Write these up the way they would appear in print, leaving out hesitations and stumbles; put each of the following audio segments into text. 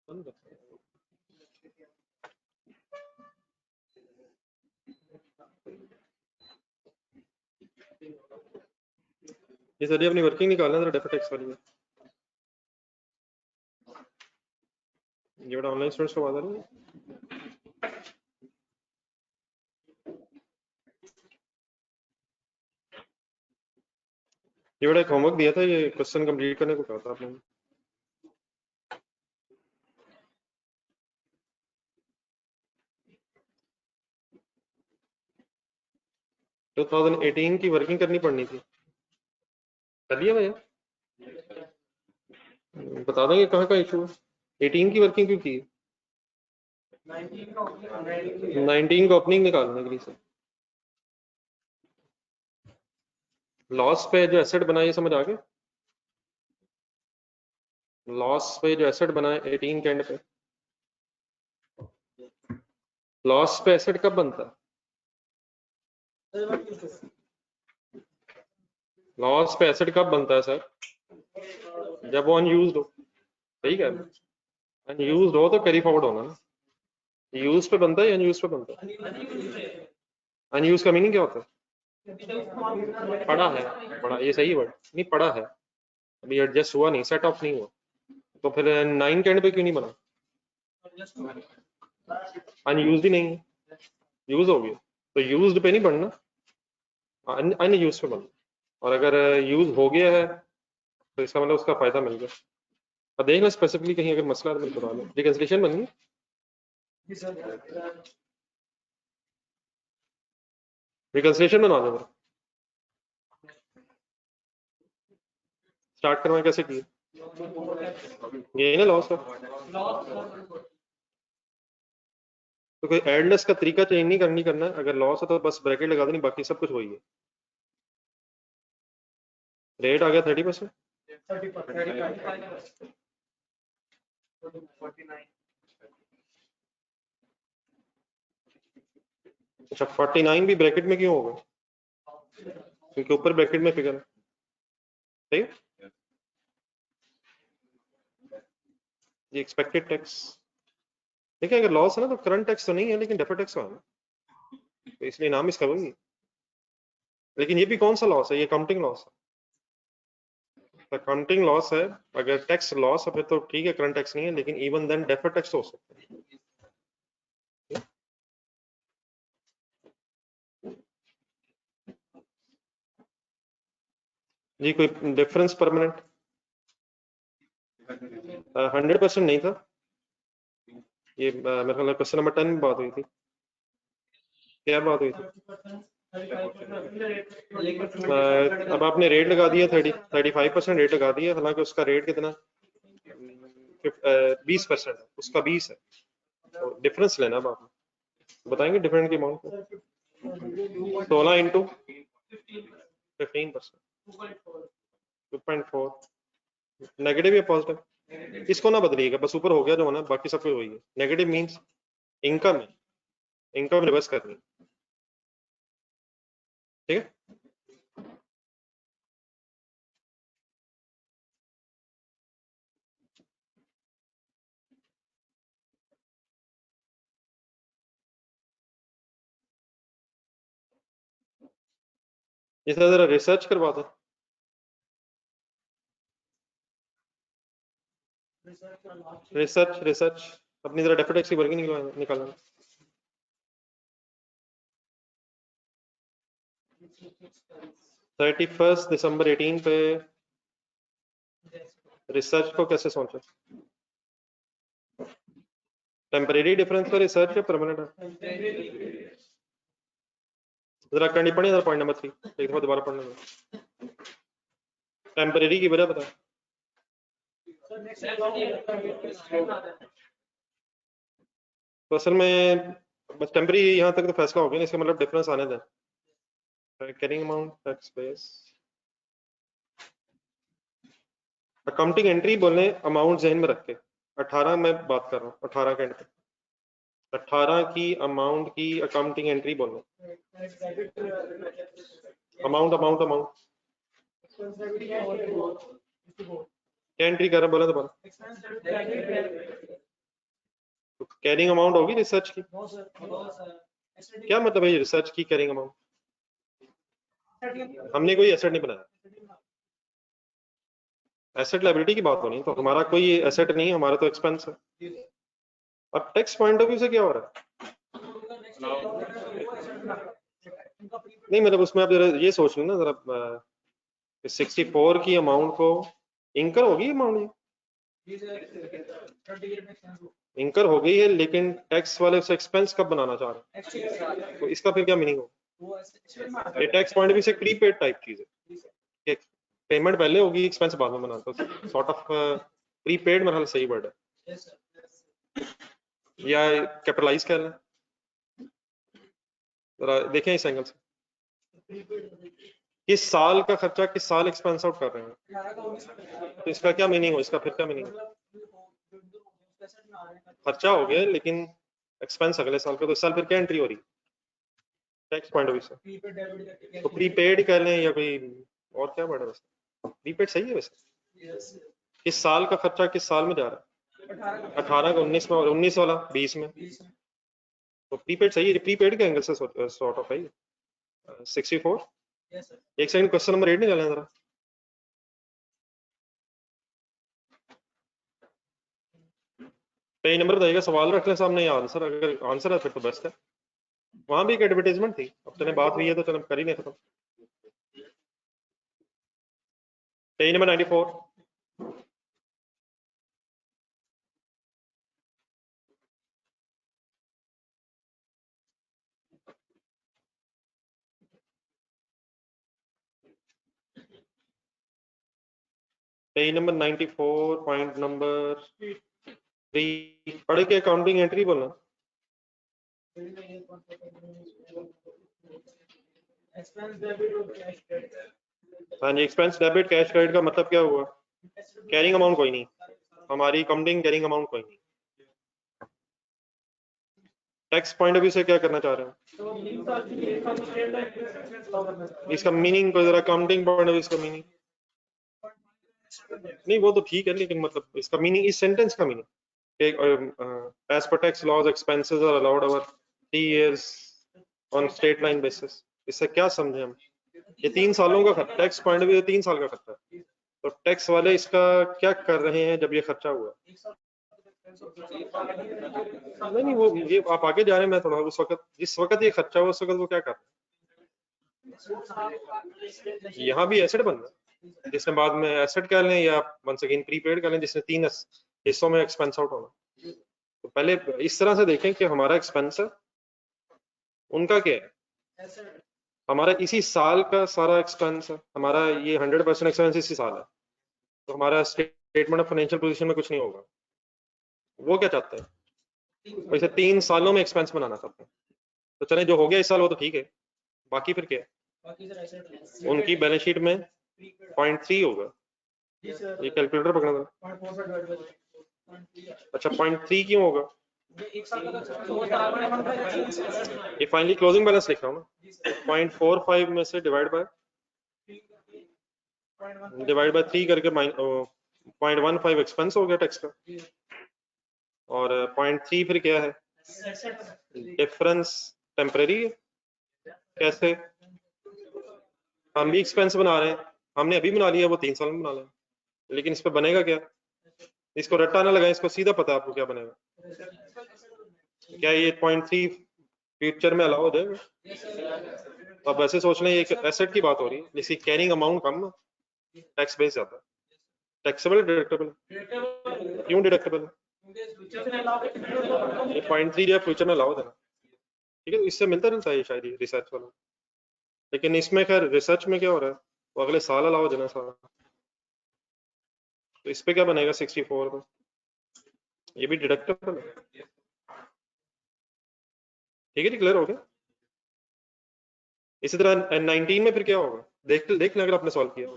ये सर अपनी वर्किंग निकालना जरा डेफिट टैक्स वाली में ये बड़ा ऑनलाइन स्टूडेंट्स को बात है ये बड़ा एक होमवर्क दिया था ये क्वेश्चन कंप्लीट करने को कहा था आपने 2018 की वर्किंग करनी पड़नी थी कर लिया भैया बता देंगे कहाँ का इशू है 18 की वर्किंग क्यों की 19 को ओपनिंग निकालने के लिए सर लॉस पे जो एसेट बना ये समझ आ गया लॉस पे जो एसेट बना है 18 के एंड पे लॉस पे एसेट कब बनता है लॉस पे एसेट कब बनता है सर जब वो अनयूज्ड हो ठीक है अनयूज्ड हो तो कैरी फॉरवर्ड होना ना यूज पे बनता है या अनयूज पे बनता है अनयूज का मीनिंग क्या होता है पड़ा है पड़ा ये सही वर्ड नहीं पड़ा है अभी एडजस्ट हुआ नहीं सेट ऑफ नहीं हुआ तो फिर 9 के एंड पे क्यों नहीं बना अनयूज्ड ही नहीं है यूज हो गया तो यूज्ड पे नहीं बनना अनयूज पे बनना और अगर यूज हो गया है तो इसका मतलब उसका फायदा मिल गया अब देख लो स्पेसिफिकली कहीं अगर मसला है तो बता दो रिकंसिलिएशन बन गई रिकंसिलिएशन बनवा दो स्टार्ट करवाएं कैसे किए ये ना लॉस का तो कोई एडलेस का तरीका चेंज नहीं करना है अगर लॉस है तो बस ब्रैकेट लगा देनी बाकी सब कुछ वही है रेट आ गया 30%। अच्छा 49 भी ब्रैकेट में क्यों होगा क्योंकि ऊपर ब्रैकेट में फिगर है सही ये एक्सपेक्टेड टैक्स देखिए अगर लॉस है ना तो करंट टैक्स तो नहीं है लेकिन डेफर्ड टैक्स है ना तो इसलिए नाम इसका वही है लेकिन ये भी कौन सा लॉस है ये अकाउंटिंग लॉस है अकाउंटिंग लॉस है अगर टैक्स लॉस है फिर तो ठीक है करंट टैक्स नहीं है लेकिन इवन देन डेफर्ड टैक्स हो सकता है जी कोई डिफरेंस परमानेंट 100% नहीं था ये मेरे ख्याल क्वेश्चन नंबर 10 में बात हुई थी क्या बात हुई थी अब आपने रेट लगा दिया 35% रेट लगा दिया हालांकि उसका रेट कितना 20% उसका 20 है तो डिफरेंस लेना अब आप बताएंगे डिफरेंट की अमाउंट को 16 इंटू 15% 2.4 नेगेटिव या पॉजिटिव इसको ना बदलिएगा बस ऊपर हो गया जो होना बाकी सब कुछ वही है नेगेटिव मींस इनकम है इनकम रिवर्स करनी ठीक है इस तरह जरा रिसर्च करवा दो रिसर्च अपनी जरा डेफिनेट की वर्किंग निकालना 31 दिसंबर 18 पे रिसर्च को कैसे सोचा टेम्परेरी डिफरेंस का रिसर्च है परमानेंट है जरा करनी पड़ी जरा पॉइंट नंबर 3 एक दफा दोबारा पढ़ना टेम्परेरी की वजह बता तो असल में बस टेम्परेरी यहाँ तक तो फैसला हो गया इसका मतलब डिफरेंस आने दें carrying amount tax base accounting entry बोलने अमाउंट जहन में रख के 18 में बात कर रहा हूँ 18 के एंड पे 18 की अमाउंट की अकाउंटिंग एंट्री बोलने अमाउंट अमाउंट अमाउंट क्या एंट्री कर रहा बोला दोबारा तो कैरिंग अमाउंट होगी रिसर्च की? क्या मतलब है रिसर्च की कैरिंग अमाउंट? हमने कोई एसेट नहीं बनाया, एसेट लायबिलिटी की बात होनी, तो हमारा कोई एसेट नहीं, हमारा तो एक्सपेंस है। अब टैक्स पॉइंट ऑफ व्यू से क्या हो रहा है? नहीं मतलब उसमें आप जरा ये सोच लो ना जरा, 64 की अमाउंट को इंकर होगी अमाउंट, इंकर हो गई है, लेकिन टैक्स वाले उसे एक्सपेंस कब बनाना चाह रहे हैं, तो इसका फिर क्या मीनिंग हो? ये टैक्स पॉइंट भी से प्रीपेड टाइप चीज है, पेमेंट पहले होगी, एक्सपेंस बाद में बनाना, तो सॉर्ट ऑफ प्रीपेड मेरा सही वर्ड है, या कैपिटलाइज कर लें। जरा देखें इस एंगल से, किस साल का खर्चा किस साल एक्सपेंस आउट कर रहे हैं, तो इसका क्या मीनिंग हो, इसका फिर क्या मीनिंग? खर्चा हो गया लेकिन एक्सपेंस अगले साल का, तो इस साल फिर क्या एंट्री हो रही टैक्स पॉइंट ऑफ व्यू से? तो प्रीपेड कर लें या कोई और क्या वर्ड है वैसे? प्रीपेड सही है वैसे। किस साल का खर्चा किस साल में जा रहा है? 18 का 19 में, और 19 वाला 20 में, तो प्रीपेड सही है, प्रीपेड के एंगल से सॉर्ट ऑफ है। 64 एक सेकंड, क्वेश्चन नंबर 8 निकालें जरा। पेज नंबर बताइएगा, सवाल रख लें सामने या आंसर, अगर आंसर है फिर तो बेस्ट है। वहां भी एक एडवर्टाइजमेंट थी, अब चले बात हुई है तो चलो कर ही नहीं खत्म। Page number 94, page number 94 point number 3 पढ़ के अकाउंटिंग एंट्री बोलना। हाँ जी, एक्सपेंस डेबिट कैश क्रेडिट का मतलब क्या हुआ? कैरिंग अमाउंट कोई नहीं, हमारी अकाउंटिंग कैरिंग अमाउंट कोई नहीं। टैक्स पॉइंट ऑफ व्यू से क्या करना चाह रहे हैं? इसका मीनिंग को जरा, अकाउंटिंग पॉइंट ऑफ व्यू इसका मीनिंग नहीं, वो तो ठीक है, लेकिन मतलब इसका मीनिंग, इस सेंटेंस का meaning as per tax laws expenses are allowed over 3 years on straight line basis, इससे क्या समझे हम? ये 3 सालों का खर्चा, टैक्स पॉइंट ऑफ व्यू 3 साल का खर्चा है, तो टैक्स वाले इसका क्या कर रहे हैं जब ये खर्चा हुआ? नहीं नहीं, वो ये आप आगे जा रहे हैं, मैं थोड़ा उस वक्त, जिस वक्त ये खर्चा हुआ उस वक्त वो क्या कर रहे हैं? यहाँ भी एसेट बन रहा है, जिसने बाद में एसेट कर लें या वंस अगेन प्रीपेड कर लें, जिसने 3 हिस्सों में एक्सपेंस आउट होना। तो पहले इस तरह से देखें कि हमारा एक्सपेंस है, उनका क्या है, हमारा इसी साल का सारा एक्सपेंस है, हमारा ये 100% एक्सपेंस इसी साल है, तो हमारा स्टेटमेंट ऑफ फाइनेंशियल पोजीशन में कुछ नहीं होगा। वो क्या चाहते हैं, वैसे 3 सालों में एक्सपेंस बनाना चाहते हैं, तो चले जो हो गया इस साल वो तो ठीक है, बाकी फिर क्या है? उनकी बैलेंस शीट में 0.3 होगा, ये कैलकुलेटर पकड़ा था। अच्छा 0.3 क्यों होगा? ये फाइनली क्लोजिंग बैलेंस लिख रहा हूँ ना, 0.45 में से डिवाइड बाय 3 करके 0.15 एक्सपेंस हो गया टैक्स का, और 0.3 फिर क्या है, डिफरेंस टेम्परेरी है। कैसे? हम भी एक्सपेंस बना रहे हैं, हमने अभी बना लिया, वो 3 साल में बना लें, लेकिन इस पर बनेगा क्या? इसको रट्टा ना लगाएं, इसको सीधा पता है आपको क्या बनेगा। क्या ये 0.3 फ्यूचर में अलाउ हो जाएगा? तो अब ऐसे सोच लें, एक एसेट की बात हो रही है जिसकी कैरिंग अमाउंट कम ना, टैक्स बेस ज्यादा, टैक्सेबल डिडक्टेबल? क्यों डिडक्टेबल है? ये 0.3 जो है फ्यूचर में अलाउ देना, ठीक है, इससे मिलता जुलता है ये शायद रिसर्च वाला, लेकिन इसमें खैर रिसर्च में क्या हो रहा है, वो अगले साल अलाउ देना सारा, तो इस पे क्या बनेगा 64 में, ये भी डिडक्टेबल है। ठीक है जी, क्लियर हो गया। इसी तरह 19 में फिर क्या होगा, देख लें अगर आपने सॉल्व किया।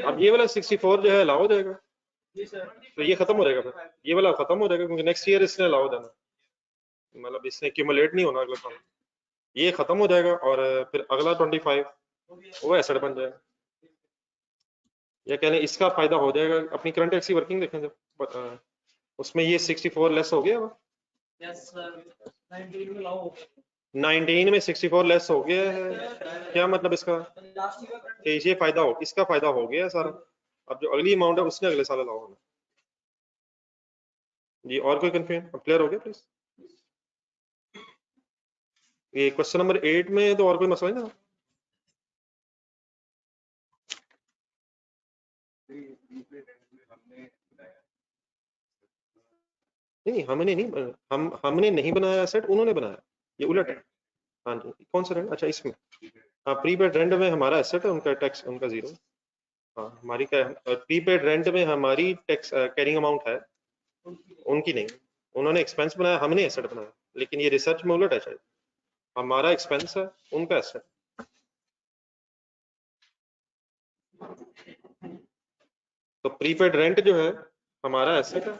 अब ये वाला 64 जो है अलाउ हो जाएगा, तो ये खत्म हो जाएगा, फिर ये वाला खत्म हो जाएगा, क्योंकि नेक्स्ट ईयर इसने अलाउ देना, मतलब इसने एक्यूमुलेट नहीं होना अगला साल, ये खत्म हो जाएगा, और फिर अगला 25 वो एसेट बन जाएगा, या कह लें इसका फायदा हो जाएगा। अपनी करंट टैक्स की वर्किंग देखें, जब उसमें ये 64 लेस हो गया। यस सर 19 में लाओ 19 में 64 लेस हो गया है, क्या मतलब इसका कि ये फायदा हो, इसका फायदा हो गया सारा। अब जो अगली अमाउंट है उसने अगले साल लाओ होना जी। और कोई कंफ्यूजन? अब क्लियर हो गया प्लीज? ये क्वेश्चन नंबर 8 में तो और कोई मसला नहीं था? नहीं हमने नहीं, हमने नहीं बनाया सेट, उन्होंने बनाया, ये उलट है। हाँ जी, कौन सा रेंट? अच्छा इसमें, हाँ प्रीपेड रेंट में हमारा एसेट है, उनका टैक्स उनका जीरो। हाँ हमारी प्रीपेड रेंट में हमारी टैक्स कैरिंग अमाउंट है, उनकी नहीं। उन्होंने एक्सपेंस बनाया, हमने एसेट बनाया, लेकिन ये रिसर्च में उलट है शायद, हमारा एक्सपेंस है, उनका एसेट। तो प्रीपेड रेंट जो है हमारा एसेट है,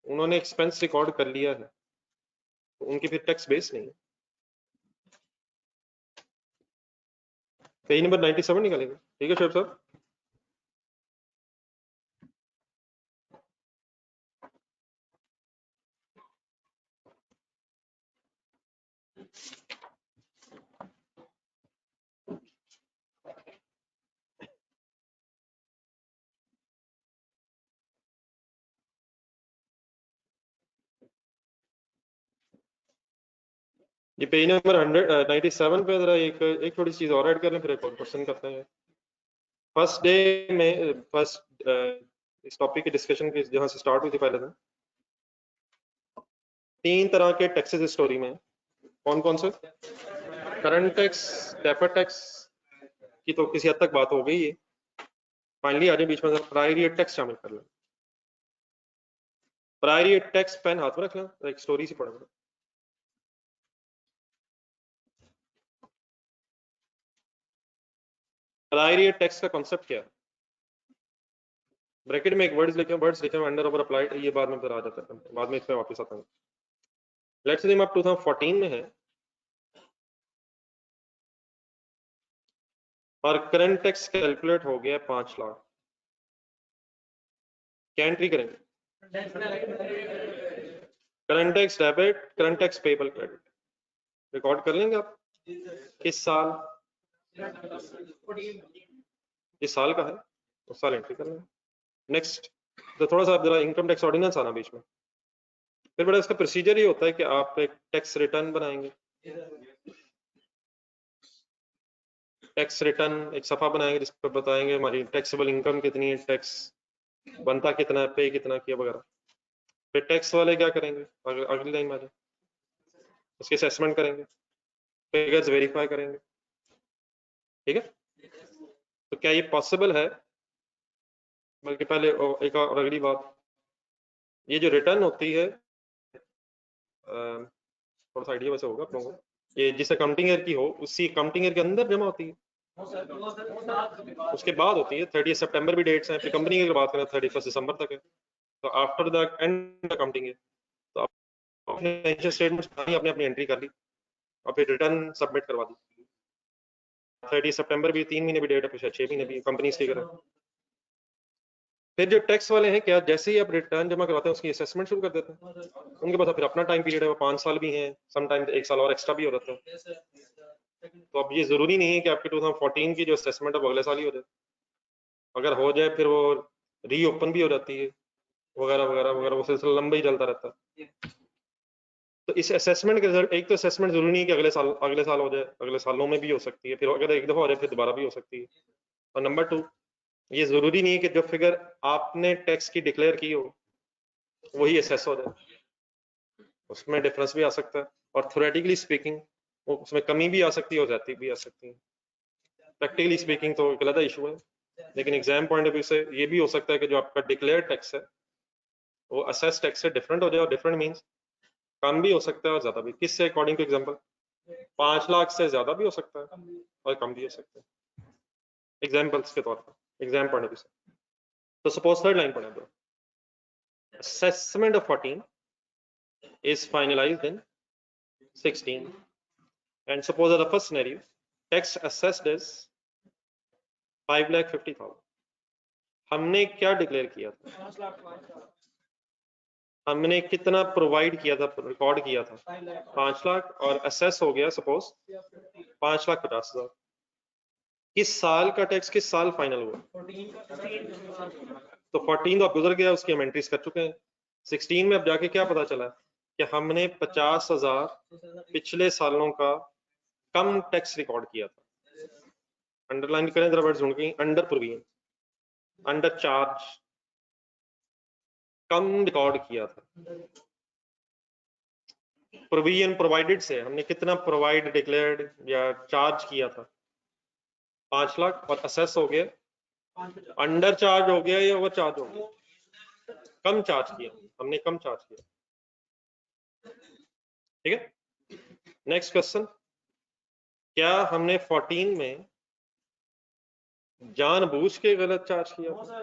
उन्होंने एक्सपेंस रिकॉर्ड कर लिया है, तो उनकी फिर टैक्स बेस नहीं है। पेज नंबर 97 निकालेंगे, ठीक है शेफ साहब? ये पेज नंबर 197 पे जरा एक थोड़ी चीज और ऐड कर लें, फिर एक और क्वेश्चन करते हैं। फर्स्ट डे में इस टॉपिक की डिस्कशन की जहां से स्टार्ट हुई थी, पहले था 3 तरह के टैक्सेस स्टोरी में। कौन कौन से? करंट टैक्स, डेफर्ड टैक्स की तो किसी हद तक बात हो गई है। फाइनली आज बीच में प्रायर ईयर टैक्स शामिल कर लें। प्रायर ईयर टैक्स पेन हाथ में रखना, एक स्टोरी से पढ़ेंगे। प्रायर ईयर टैक्स का कॉन्सेप्ट क्या है? ब्रैकेट में एक वर्ड्स लिखे अंडर ओवर अप्लाइड, ये बाद में फिर आ जाता है, बाद में इसमें वापस आता है। लेट्स से आप 2014 में है और करंट टैक्स कैलकुलेट हो गया 5 लाख, क्या एंट्री करेंगे? Current tax debit, current tax payable credit record कर लेंगे आप? किस साल? इस साल का है, उस साल एंट्री कर लेंगे। नेक्स्ट, तो थोड़ा सा जरा इनकम टैक्स ऑर्डिनेंस आना बीच में। फिर बड़ा इसका प्रोसीजर ये होता है कि आप एक टैक्स रिटर्न बनाएंगे, टैक्स रिटर्न एक सफा बनाएंगे जिस पर बताएंगे हमारी टैक्सेबल इनकम कितनी है, टैक्स बनता कितना है, पे कितना किया वगैरह। फिर टैक्स वाले क्या करेंगे, अगली लाइन में आ जाए, उसकी असेसमेंट करेंगे, फिगर्स वेरीफाई करेंगे, ठीक है? तो क्या ये पॉसिबल है? बल्कि पहले एक और अगली बात, ये जो रिटर्न होती है थोड़ा सा आइडिया वैसे होगा आप लोगों को, ये जिस अकाउंटिंग ईयर की हो उसी अकाउंटिंग ईयर के अंदर जमा होती है, उसके बाद होती है। 30 सितंबर भी डेट्स हैं, फिर कंपनी की बात करें 31 दिसंबर तक है, तो after the end accounting year तो आपने स्टेटमेंट आपने अपनी एंट्री कर ली और फिर रिटर्न सबमिट करवा दी। 30 सितंबर भी 3 महीने भी डेट है, फिर 6 महीने भी कंपनी की करें। फिर जो टैक्स वाले हैं, क्या जैसे ही आप रिटर्न जमा करवाते हैं उसकी असेसमेंट शुरू कर देते हैं। उनके पास फिर अपना टाइम पीरियड है, वो 5 साल भी हैं, समटाइम्स 1 साल और एक्स्ट्रा भी हो जाता है। तो अब ये जरूरी नहीं है कि आपके 2014 की जो असेसमेंट है वो अगले साल ही हो जाए, अगर हो जाए फिर वो रीओपन भी हो जाती है वगैरह वगैरह वगैरह, वो सिलसिला लंबा ही चलता रहता है। तो इस असेसमेंट के रिजल्ट, एक तो असेसमेंट जरूरी नहीं है कि अगले साल हो जाए, अगले सालों में भी हो सकती है, फिर अगर एक दफा हो जाए फिर दोबारा भी हो सकती है। और नंबर 2, ये जरूरी नहीं है कि जो फिगर आपने टैक्स की डिक्लेयर की हो वही असेस हो जाए, उसमें डिफरेंस भी आ सकता है, और थ्योरेटिकली स्पीकिंग उसमें कमी भी आ सकती है और ज्यादती भी आ सकती है। प्रैक्टिकली स्पीकिंग तो एक अलग इशू है, लेकिन एग्जाम पॉइंट ऑफ व्यू से ये भी हो सकता है कि जो आपका डिक्लेयर टैक्स है वो असेस टैक्स से डिफरेंट हो जाए, और डिफरेंट मीन्स कम भी हो सकता है और ज्यादा भी। किससे? अकॉर्डिंग टू एग्जाम्पल 5 लाख से ज्यादा भी हो सकता है और कम भी हो सकता है, एग्जाम्पल्स के तौर पर, एग्जाम पॉइंट ऑफ व्यू से। तो सपोज थर्ड लाइन पढ़े, assessment of 14 is finalized in 16, and suppose the first scenario, tax assessed is 5,50,000। हमने क्या डिक्लेयर किया था? हमने कितना प्रोवाइड किया था, रिकॉर्ड किया था? 5 लाख, और असेस हो गया सपोज 5,50,000। किस साल का टैक्स किस साल फाइनल हुआ? तो 14 तो अब गुजर गया, उसकी हम एंट्रीज कर चुके हैं। 16 में अब जाके क्या पता चला कि हमने 50,000 पिछले सालों का कम टैक्स रिकॉर्ड किया था। अंडरलाइन करें जरा, वर्ड ढूंढ के, अंडर प्रोविजन, अंडर चार्ज, कम रिकॉर्ड किया था। प्रोविजन प्रोवाइडेड से हमने कितना प्रोवाइड डिक्लेयर्ड या चार्ज किया था? 5 लाख, और असेस हो गया, अंडर चार्ज हो गया या ओवर चार्ज हो गया? कम चार्ज किया, हमने कम चार्ज किया। ठीक है, नेक्स्ट क्वेश्चन, क्या हमने 14 में जानबूझ के गलत चार्ज किया था?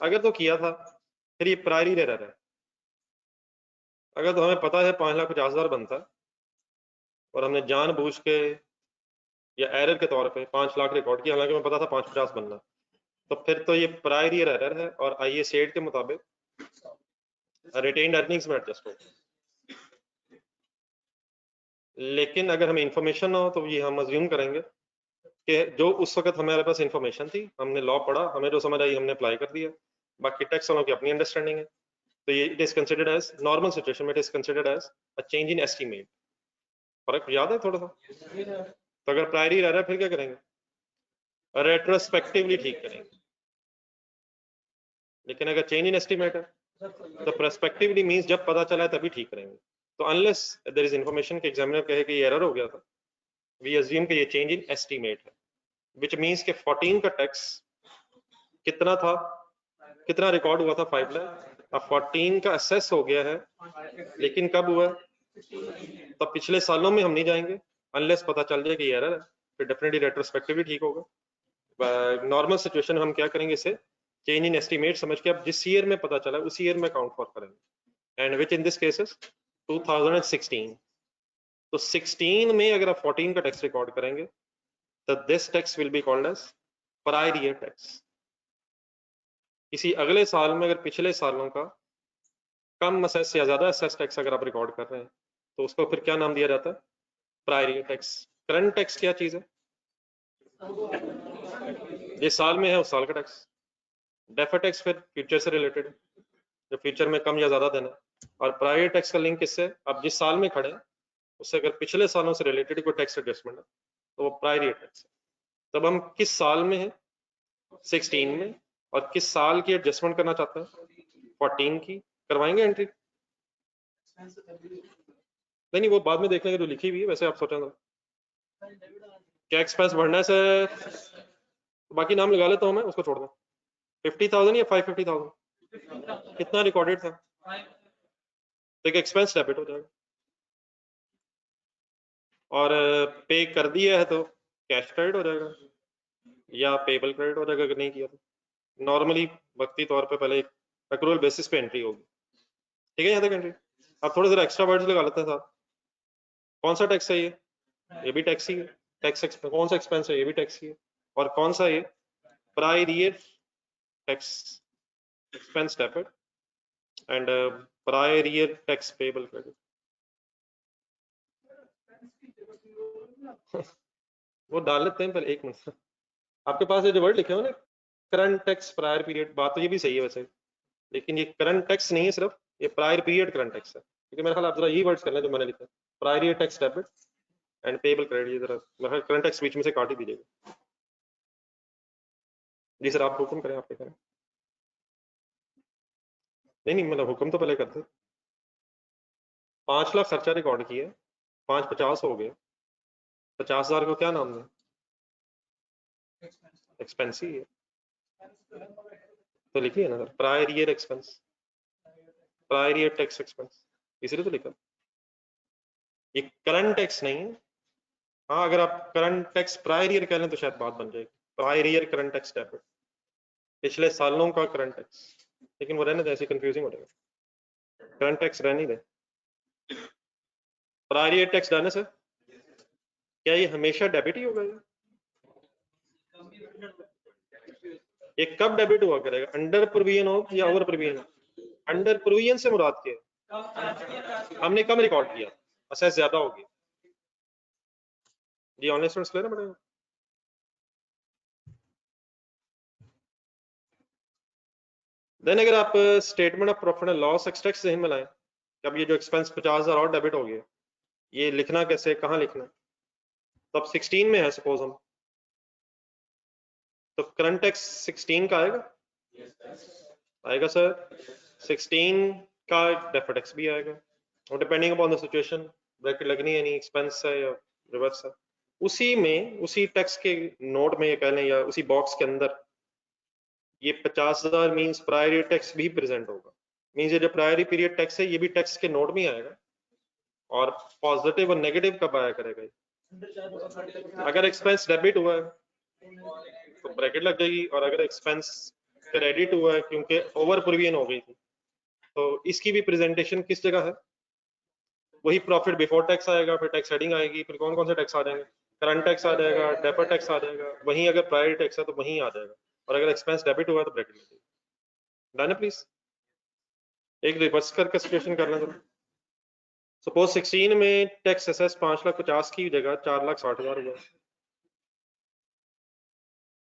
अगर तो किया था फिर ये प्रायरी एरर है। अगर तो हमें पता है 5,50,000 बनता है और हमने जानबूझ के या एरर के तौर पे 5 लाख रिकॉर्ड किया, हालांकि हमें पता था 5,50 बनना, तो फिर तो ये प्रायरी एरर है और IAS 8 के मुताबिक रिटेन्ड अर्निंग्स में एडजस्ट होगा। लेकिन अगर हमें इंफॉर्मेशन हो तो ये हम अज्यूम करेंगे कि जो उस वक्त हमारे पास इंफॉर्मेशन थी, हमने लॉ पढ़ा, हमें जो समझ आई हमने अप्लाई कर दिया, बाकी टैक्स वालों की अपनी अंडरस्टैंडिंग है। तो ये it is considered as normal situation में, it is considered as a change in estimate. फर्क याद है थोड़ा सा? तो अगर प्रायरी रह रहा है फिर क्या करेंगे? रेट्रोस्पेक्टिवली ठीक करेंगे। लेकिन अगर चेंज इन एस्टीमेट है तो प्रोस्पेक्टिवली मींस जब पता चला है तभी ठीक करेंगे। तो अनलेस देयर इज इंफॉर्मेशन कि एग्जामिनर कहे कि ये एरर हो गया था, वी अज्यूम कि ये चेंज इन एस्टीमेट है, व्हिच मींस कि 14 का टैक्स कितना था, कितना रिकॉर्ड हुआ था? 5 लाख। अब 14 का असेस हो गया है, लेकिन कब हुआ? तब पिछले सालों में हम नहीं जाएंगे अनलेस पता चल जाए कि एरर है, फिर डेफिनेटली रेट्रोस्पेक्टिवली ठीक होगा। नॉर्मल सिचुएशन हम क्या करेंगे, इसे चेंज इन एस्टीमेट समझ के अब जिस ईयर में पता चला उसी ईयर में काउंट फॉर करेंगे, and which in this cases 2016। तो 16 में अगर आप 14 का टैक्स रिकॉर्ड करेंगे तो this tax will be called as prior year tax. किसी अगले साल में अगर पिछले सालों का कम असेस या ज्यादा असेस टैक्स अगर आप रिकॉर्ड कर रहे हैं तो उसको फिर क्या नाम दिया जाता है? Prior year tax. Current tax क्या चीज है? जिस साल में है उस साल का टैक्स। डेफर टैक्स फिर फ्यूचर से रिलेटेड है, जो फ्यूचर में कम या ज्यादा देना है। और प्रायर टैक्स का लिंक किससे? आप जिस साल में खड़े हैं उससे अगर पिछले सालों से रिलेटेड कोई टैक्स एडजस्टमेंट है तो वो प्रायर ईयर टैक्स है। तब हम किस साल में हैं? 16 में। और किस साल की एडजस्टमेंट करना चाहते हैं? 14 की। करवाएंगे एंट्री? नहीं, वो बाद में देख लेंगे जो लिखी हुई है। वैसे आप सोचें क्या एक्सपेंस बढ़ना है सर? बाकी नाम लगा लेता हूँ मैं, उसको छोड़ दो। 50,000 या 550,000 कितना रिकॉर्डेड था? तो एक एक्सपेंस डेबिट हो जाएगा, और पे कर दिया है तो कैश क्रेडिट हो जाएगा या पेबल क्रेडिट हो जाएगा अगर नहीं किया तो। नॉर्मली वक्ती तौर पे पहले एक एक्रूअल बेसिस पे एंट्री होगी। ठीक है, यहाँ तक एंट्री। अब थोड़े जरा एक्स्ट्रा वर्ड्स लगा लेते हैं साथ। कौन सा टैक्स है ये भी टैक्स ही है। टैक्स कौन सा एक्सपेंस है? ये भी टैक्स ही है। और कौन सा ये? Prior year tax expense debit and prior year tax payable credit. वो डाल लेते हैं पहले, एक मिनट। आपके पास ये जो वर्ड लिखे हो ना, करंट टैक्स प्रायर पीरियड, बात तो ये भी सही है वैसे, लेकिन ये करंट टैक्स नहीं है, सिर्फ ये प्रायर पीरियड करंट टैक्स है। क्योंकि मेरे ख्याल आप जरा यही वर्ड्स कर लें जो मैंने लिखा है, prior year tax debit and payable credit. ये जरा मेरे करंट टैक्स बीच में से काट ही दीजिएगा। जी सर, आप हुक्म करें, आप क्या करें? नहीं नहीं, मतलब हुक्म तो पहले करते। 5 लाख खर्चा रिकॉर्ड किया, 550 हो गए, 50,000 को क्या नाम दें? एक्सपेंस ही है तो लिखिए ना sir, prior year expense, prior year tax expense, इसलिए तो लिखा। ये करंट टैक्स नहीं है। हाँ, अगर आप करंट टैक्स प्रायर ईयर कह लें तो शायद बात बन जाएगी। Prior year current tax debit, पिछले सालों का करंट टैक्स। लेकिन वो रहने दे, ऐसे कंफ्यूजिंग हो जाएगा। करंट टैक्स रहने दे। प्रायर ईयर टैक्स डालने से क्या ये हमेशा डेबिट ही होगा? ये कब डेबिट हुआ करेगा? अंडर प्रोविजन हो या ओवर प्रोविजन हो? अंडर प्रोविजन से मुराद क्या है? हमने कम रिकॉर्ड किया, असेस ज्यादा हो गया। जी ऑनलाइन स्टूडेंट्स क्लियर है बेटा? देन अगर आप statement of profit and loss extract से में लाएं, अब ये जो एक्सपेंस 50,000 और डेबिट हो गए, ये लिखना कैसे, कहाँ लिखना? तो अब 16 में है सपोज हम, तो करंट टैक्स 16 का आएगा? आएगा सर। 16 का डेफर्ड टैक्स भी आएगा, और depending upon the situation bracket लगनी है, नहीं एक्सपेंस है या रिवर्स है, उसी में उसी टैक्स के नोट में ये कह लें या उसी बॉक्स के अंदर ये 50,000 मींस प्रायर टैक्स भी प्रेजेंट होगा। मींस ये जो प्रायर पीरियड टैक्स है ये भी टैक्स के नोट में आएगा। और पॉजिटिव और नेगेटिव कब आया करेगा? अगर एक्सपेंस डेबिट हुआ है तो ब्रैकेट लग जाएगी, और अगर एक्सपेंस क्रेडिट हुआ है क्योंकि ओवर प्रोविजन हो गई थी, तो इसकी भी प्रेजेंटेशन किस जगह है? वही प्रॉफिट बिफोर टैक्स आएगा, फिर टैक्स हेडिंग आएगी, फिर कौन कौन से टैक्स आ जाएंगे? करंट टैक्स आ जाएगा, डेफर्ड टैक्स आ जाएगा, वहीं अगर प्रायर टैक्स है तो वहीं आ जाएगा, और अगर एक्सपेंस डेबिट हुआ है तो ब्रैकेट लग जाएगी। डन है? प्लीज एक रिवर्स करके सिचुएशन करना जरा। सपोज 16 में टैक्स एसेस 5,50,000 की जगह 4,60,000 हुआ,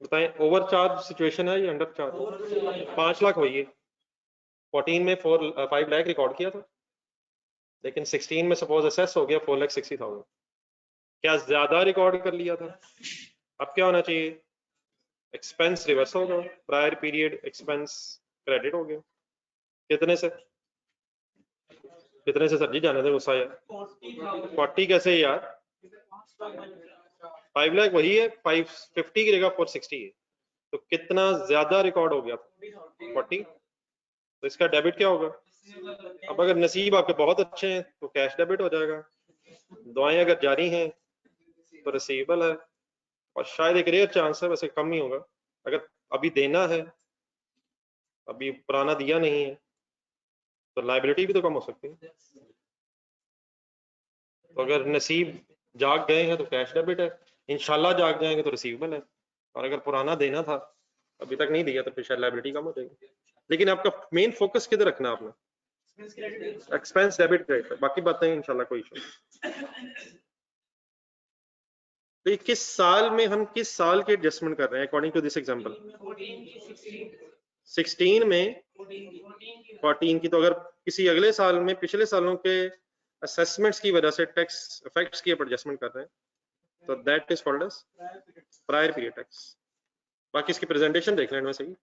बताएं ओवर चार्ज सिचुएशन है या अंडर चार्ज? 5 लाख हुई है, 14 में 5 लाख रिकॉर्ड किया था, लेकिन 16 में सपोज एसेस हो गया 4,60,000, क्या ज्यादा रिकॉर्ड कर लिया था? अब क्या होना चाहिए? एक्सपेंस रिवर्स होगा, प्रायर पीरियड एक्सपेंस क्रेडिट हो गया। कितने से? कितने से सर जी? जाने दे गुस्सा यार। 40 कैसे यार? 5 लाख वही है, 550 की जगह 460 है, तो कितना ज्यादा रिकॉर्ड हो गया? 40। तो इसका डेबिट क्या होगा? अब अगर नसीब आपके बहुत अच्छे हैं तो कैश डेबिट हो जाएगा, दुआएं अगर जारी हैं तो रिसीवेबल है, और शायद एक रेयर चांस है, वैसे कम ही होगा, अगर अभी देना है, अभी पुराना दिया नहीं है, तो लाइबिलिटी भी तो कम हो सकती है। तो अगर नसीब जाग गए हैं तो कैश डेबिट है, इंशाल्लाह जाग जाएंगे तो रिसीवेबल है, और अगर पुराना देना था अभी तक नहीं दिया तो फिर शायद लाइबिलिटी कम हो जाएगी। लेकिन आपका मेन फोकस किधर रखना है आपने? एक्सपेंस डेबिट क्रेडिट, बाकी बातें इंशाल्लाह कोई इशू। तो किस साल में हम किस साल के एडजस्टमेंट कर रहे हैं अकॉर्डिंग टू दिस एग्जांपल? 16 में 14 की, तो अगर किसी अगले साल में पिछले सालों के असेसमेंट्स की वजह से टैक्स इफेक्ट्स की एडजस्टमेंट कर रहे हैं, तो that is called as prior period tax. बाकी इसकी प्रेजेंटेशन देख लें वैसे ही।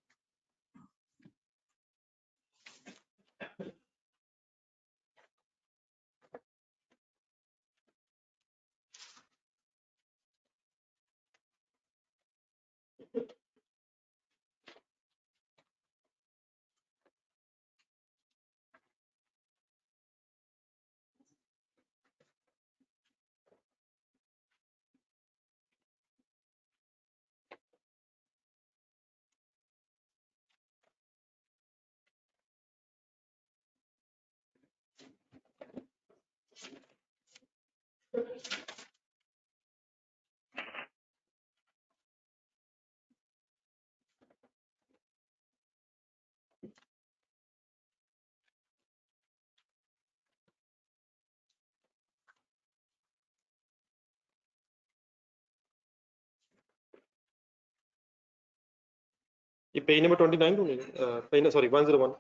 ये पेज नंबर 29 ढूंढेंगे, पेज सॉरी 101।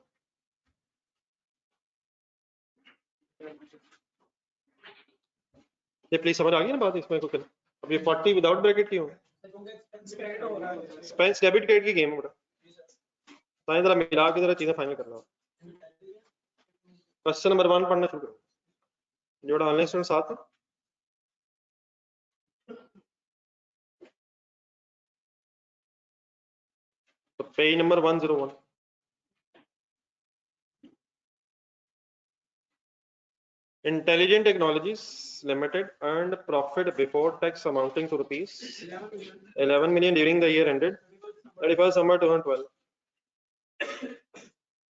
ये प्लीज समझ आ गई ना बात इसमें को? अब ये 40 विदाउट ब्रैकेट क्यों? एक्सपेंस डेबिट क्रेडिट की गेम है बेटा, तो जरा मिला के जरा चीजें फाइनल करना। क्वेश्चन नंबर 1 पढ़ना शुरू करो, जोड़ा ऑनलाइन स्टूडेंट साथ है। तो page number 101, Intelligent Technologies Limited earned profit before tax amounting to rupees 11 million during the year ended 31st December 2012.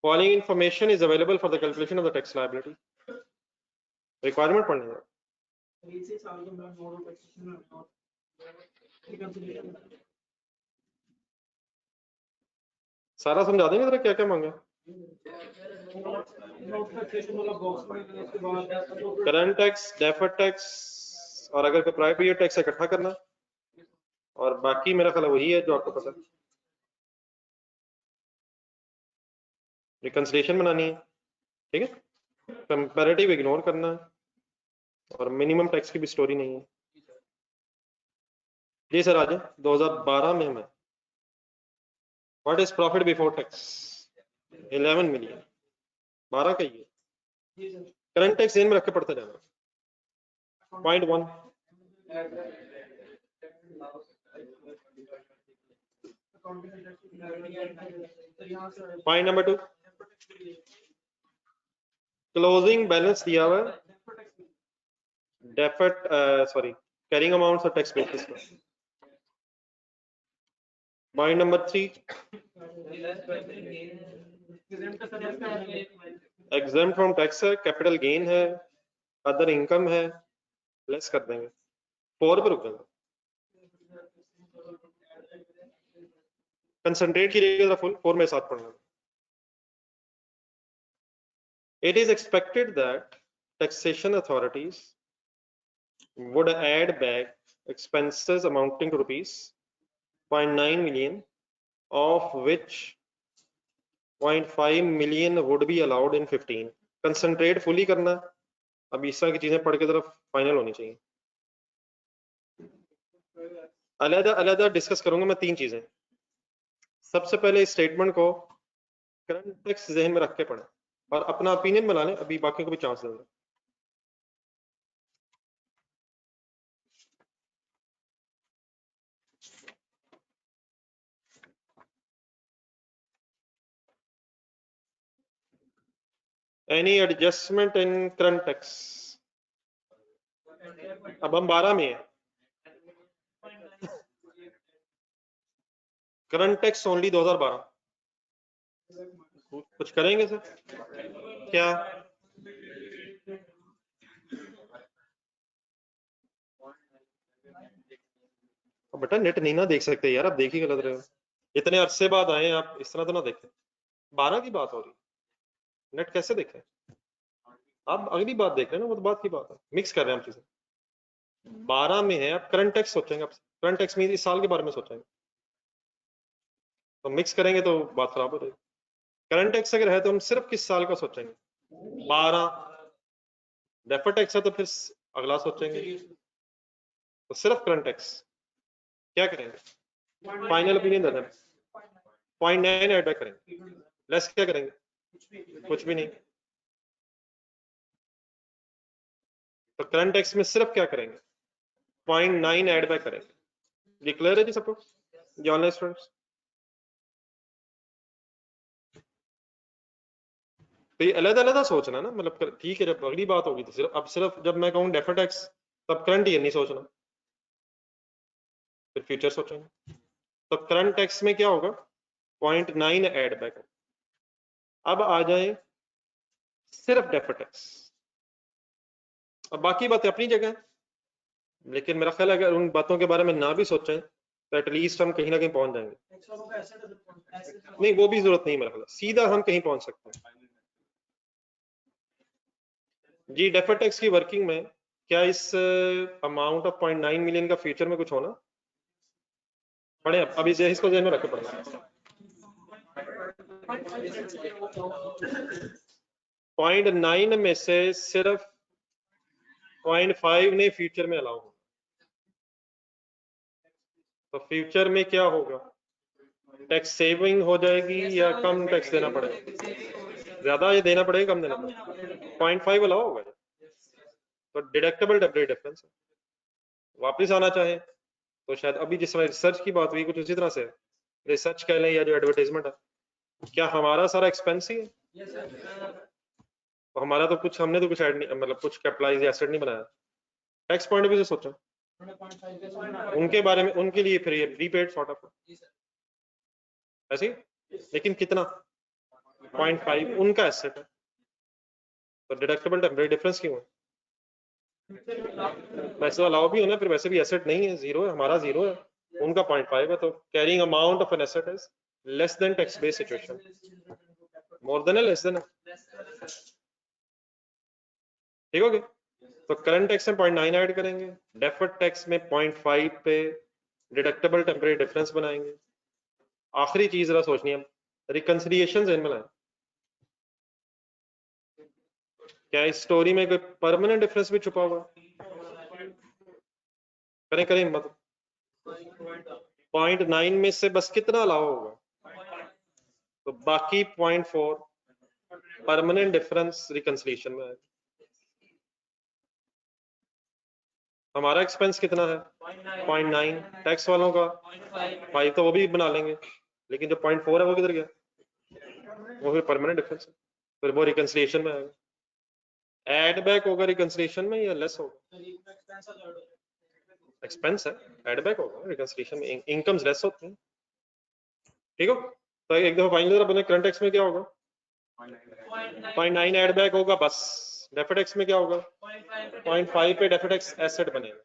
Following information is available for the calculation of the tax liability. Requirement पढ़ने का। सारा समझा देंगे जरा क्या क्या मांगा? Current tax, deferred tax और अगर कोई प्रायर पीरियड टैक्स इकट्ठा करना, और बाकी मेरा ख्याल वही है जो आपको पता है। रिकंसिलिएशन बनानी है, ठीक है, कंपैरेटिव इग्नोर करना है, और मिनिमम टैक्स की भी स्टोरी नहीं है। जी सर, आज 2012 में हमें what is profit before tax 11 million, 12 का ही है। करंट टैक्स में रख के पढ़ते जाना। Point 1 point number 2 closing balance दिया हुआ डेफर्ड सॉरी कैरिंग अमाउंट्स और टैक्स बेसिस पर। Point number 3 exam from tax है, कैपिटल गेन है, अदर इनकम है, लेस कर देंगे। 4 पे रुक जाएंगे। कंसंट्रेट कीजिएगा जरा फुल 4 में साथ पढ़ना। It is expected that taxation authorities would add back expenses amounting to rupees 0.9 million, of which 0.5 million would be allowed in 15. Concentrate fully करना। अब इस तरह की चीजें पढ़ के तरफ फाइनल होनी चाहिए। अलग अलग डिस्कस करूंगा मैं 3 चीजें। सबसे पहले इस स्टेटमेंट को करंट टैक्स जहन में रख के पढ़ें और अपना ओपिनियन बना लें, अभी बाकी को भी चांस देंगे। Any adjustment in current tax? अब हम 12 में है। Current tax only 2012। कुछ करेंगे सर? क्या? बेटा नेट नहीं ना देख सकते यार, आप देख ही गलत रहे हो। इतने अरसे बाद आए आप, इस तरह तो ना देखें। 12 की बात हो रही, नेट कैसे देखें? आप अगली बात देख रहे हैं ना, वो तो बात की बात है, मिक्स कर रहे हैं हम चीजें। 12 में है, आप करंट टैक्स सोचेंगे, आप करंट टैक्स में इस साल के बारे में सोचेंगे, तो मिक्स करेंगे तो बात खराब हो जाएगी। करंट टैक्स अगर है तो हम सिर्फ किस साल का सोचेंगे? 12। डेफर्ड टैक्स है तो फिर अगला सोचेंगे, तो सिर्फ करंट टैक्स। क्या करेंगे? फाइनल ओपिनियन देना। 0.9 ऐड बैक करेंगे, लेस क्या करेंगे? कुछ भी नहीं। तो करंट टैक्स में सिर्फ क्या करेंगे? 0.9 ऐड बैक करेंगे। ये क्लियर है जी सबको? ये ऑनलाइन स्टूडेंट्स, तो ये अलग अलग सोचना ना, मतलब ठीक है, जब अगली बात होगी तो सिर्फ, अब सिर्फ जब मैं कहूँ डेफर्ड टैक्स तब करंट ईयर नहीं सोचना, फिर फ्यूचर सोचेंगे। तो करंट टैक्स में क्या होगा? 0.9 ऐड बैक। अब आ जाए सिर्फ डेफर्ड टैक्स। अब बाकी बातें अपनी जगह, लेकिन मेरा ख्याल है अगर उन बातों के बारे में ना भी सोचें तो एटलीस्ट हम कहीं ना कहीं पहुंच जाएंगे। नहीं, वो भी जरूरत नहीं, मेरा ख्याल सीधा हम कहीं पहुंच सकते हैं जी। डेफर्ड टैक्स की वर्किंग में क्या इस अमाउंट ऑफ 0.9 मिलियन का फ्यूचर में कुछ होना? पढ़े अभी इसको जेल में रखे पढ़ना। 0.9 में से सिर्फ 0.5 ने फ्यूचर में अलाउ हो, तो फ्यूचर में क्या होगा? टैक्स सेविंग हो जाएगी या कम टैक्स देना पड़ेगा? ज्यादा ये देना पड़ेगा, कम देना पड़ेगा? 0.5 अलाउ होगा, तो डिडक्टेबल टेम्परेरी डिफरेंस। वापस आना चाहे तो शायद अभी जिस तरह रिसर्च की बात हुई कुछ उसी तरह से रिसर्च कह लें या जो एडवर्टाइजमेंट है, क्या हमारा सारा एक्सपेंस ही है? तो हमारा तो कुछ, हमने तो कुछ ऐड नहीं, मतलब कुछ कैपिटलाइज एसेट नहीं बनाया। टैक्स पॉइंट ऑफ व्यू से सोचा उनके बारे में, उनके लिए फिर ये प्रीपेड सॉर्ट ऑफ ऐसे, लेकिन कितना? 0.5 उनका एसेट है, तो डिडक्टेबल टेम्परेरी डिफरेंस क्यों है? वैसे तो अलाउ भी होना, फिर वैसे भी एसेट नहीं है, जीरो है, हमारा जीरो है, उनका 0.5 है, तो carrying amount of an asset is less than tax based situation. More than है लेस देन है, ठीक हो गया। तो करंट टैक्स में 0.9 ऐड करेंगे, डेफर्ड टैक्स में 0.5 पे डिडक्टेबल टेम्परेरी डिफरेंस बनाएंगे। आखिरी चीज जरा सोचनी है, रिकंसिलिएशन इनमें लाए। क्या इस स्टोरी में कोई परमानेंट डिफरेंस भी छुपा हुआ है? करें करें मत। 0.9 में से बस कितना अलाउ होगा, तो बाकी 0.4 परमानेंट डिफरेंस रिकंसिलिएशन में है। हमारा एक्सपेंस कितना है 0.9, टैक्स वालों का 5, तो वो भी बना लेंगे, लेकिन जो 0.4 है वो किधर गया, वो फिर परमानेंट डिफरेंस है, फिर वो रिकंसिलिएशन में आएगा। एड बैक होगा रिकंसिलिएशन में या लेस होगा, एक्सपेंस है, एड बैक होगा रिकंसिलिएशन में, इनकम्स लेस होती हैं, ठीक हो। तो एक दफा फाइनल जरा बने, करंट टैक्स में क्या होगा 0.9 एड बैक होगा बस। डेफर्ड टैक्स में क्या होगा 0.5 पे डेफर्ड टैक्स एसेट बनेगा,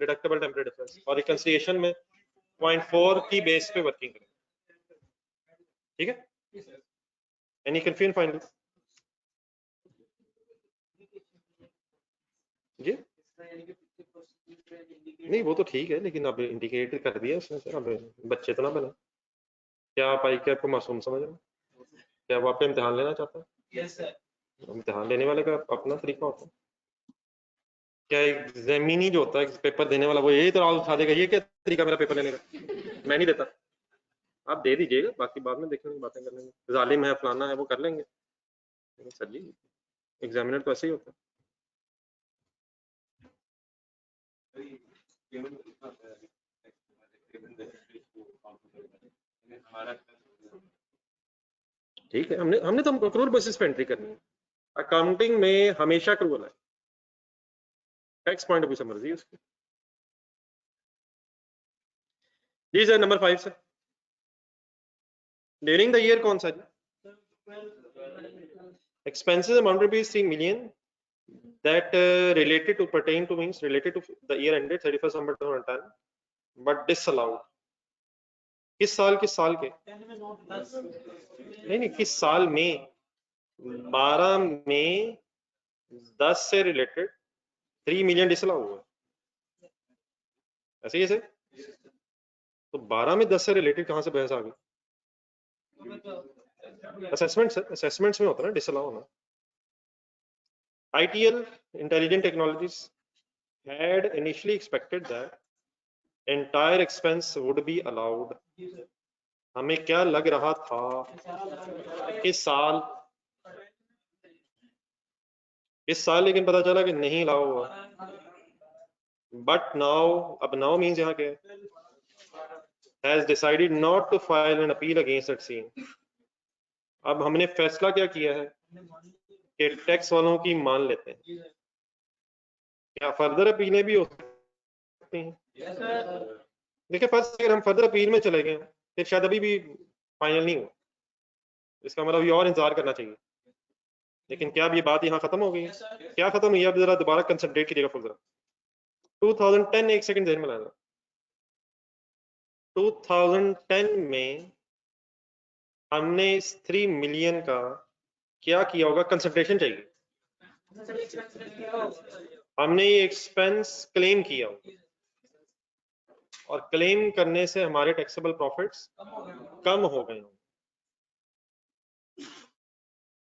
डिडक्टेबल टेम्परेरी डिफरेंस, और रिकंसिलिएशन में 0.4 की बेस पे वर्किंग करेंगे, ठीक है। एनी कंफ्यूजन फाइनल जी? नहीं वो तो ठीक है, लेकिन अब इंडिकेट कर दिया उसने, अब बच्चे तो ना बने। क्या आप आई के आपको मासूम समझ रहे हो? क्या वो आपका इम्तिहान लेना चाहता है? Yes sir. इम्तिहान लेने वाले का अपना तरीका होता है। क्या एक जमीनी जो होता है पेपर देने वाला, वो यही तो उठा देगा, ये क्या तरीका मेरा पेपर लेने का, मैं नहीं देता। आप दे दीजिएगा, बाकी बाद में देखेंगे, बातें कर लेंगे, जालिम है फलाना है वो कर लेंगे। सर जी एग्जामिनर तो ऐसे ही होता है। ठीक है, हमने तो अक्रूवल बेसिस पे एंट्री करनी है। अकाउंटिंग में हमेशा अक्रूवल है, टैक्स पॉइंट ऑफ व्यू से मर्जी है उसकी। जी सर नंबर 5 से, ड्यूरिंग द ईयर कौन सा जी, expenses amount to be 3 million that related to pertain to means related to the year ended 31st December 2010 but disallowed। किस साल के नहीं किस साल में, 12 में 10 से रिलेटेड 3 मिलियन डिसअलाउ हुआ, ऐसे ही ऐसे। तो 12 में 10 से रिलेटेड कहां से बहस आ गई? असेसमेंट्स में होता है ना डिसअलाउ होना। ITL Intelligent Technologies had initially expected that entire expense would be allowed। हमें क्या लग रहा था कि इस साल लेकिन पता चला कि नहीं अलाउ हुआ। बट नाउ, अब नाउ मीन्स यहाँ के has decided not to file an appeal against that scene. अब हमने फैसला क्या किया है कि टैक्स वालों की मान लेते हैं। क्या फर्दर अपीलें भी हो सकती हैं? देखिए फर्स्ट अगर हम फर्दर अपील में चले गए फिर शायद अभी भी फाइनल नहीं हुआ, इसका मतलब ये और इंतजार करना चाहिए। लेकिन क्या अब ये बात यहाँ खत्म हो गई है? क्या खत्म हुई? अब जरा दोबारा कंसंट्रेट कीजिएगा फुल जरा। 2010 एक सेकंड ध्यान में लाना, 2010 में हमने इस 3 मिलियन का क्या किया होगा, कंसंट्रेशन चाहिए। हमने ये एक्सपेंस क्लेम किया होगा और क्लेम करने से हमारे टैक्सेबल प्रॉफिट्स कम हो गए होंगे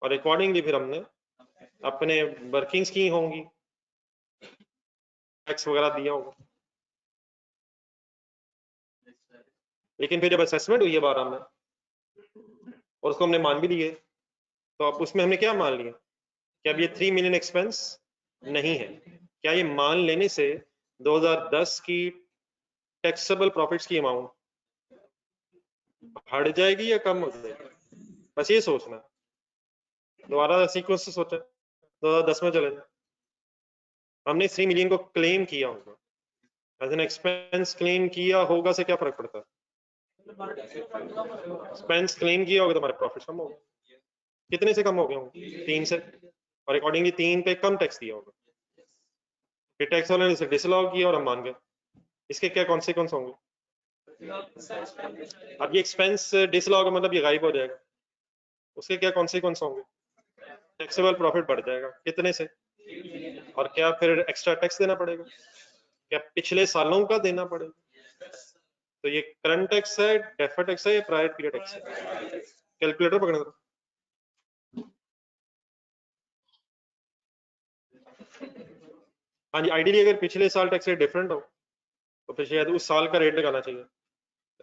और अकॉर्डिंगली फिर हमने अपने वर्किंग्स की होंगी, टैक्स वगैरह दिया होगा। लेकिन फिर जब असेसमेंट हुई है 12 में और उसको हमने मान भी लिए, तो अब उसमें हमने क्या मान लिया कि अब ये 3 मिलियन एक्सपेंस नहीं है। क्या ये मान लेने से 2010 की टैक्सेबल प्रॉफिट्स की अमाउंट बढ़ जाएगी या कम हो जाएगी? बस ये सोचना। दोबारा सीक्वेंस से सोचा, 2010 में चले जाए, हमने 3 मिलियन को क्लेम किया होगा, एज एन एक्सपेंस क्लेम किया होगा से क्या फर्क पड़ता है? एक्सपेंस क्लेम किया होगा तो हमारे प्रॉफिट कम होगा। कितने से कम हो गए होंगे? 3 से, और अकॉर्डिंगली 3 पे कम टैक्स दिया होगा। फिर टैक्स वाले ने इसे डिसअलाउ किया और हम मान गए, इसके क्या कॉन्सिक्वेंस होंगे? अब ये एक्सपेंस डिसअलाउ का मतलब ये गायब हो जाएगा, उसके क्या कॉन्सिक्वेंस होंगे? टैक्सेबल प्रॉफिट बढ़ जाएगा, कितने से? और क्या फिर एक्स्ट्रा टैक्स देना पड़ेगा? क्या पिछले सालों का देना पड़ेगा? तो ये करंट टैक्स है, डेफर्ड टैक्स है, या प्रायर पीरियड टैक्स है? कैलकुलेटर पकड़ना था। हाँ जी, आइडियली अगर पिछले साल टैक्स रेट डिफरेंट हो तो फिर शायद उस साल का रेट लगाना चाहिए,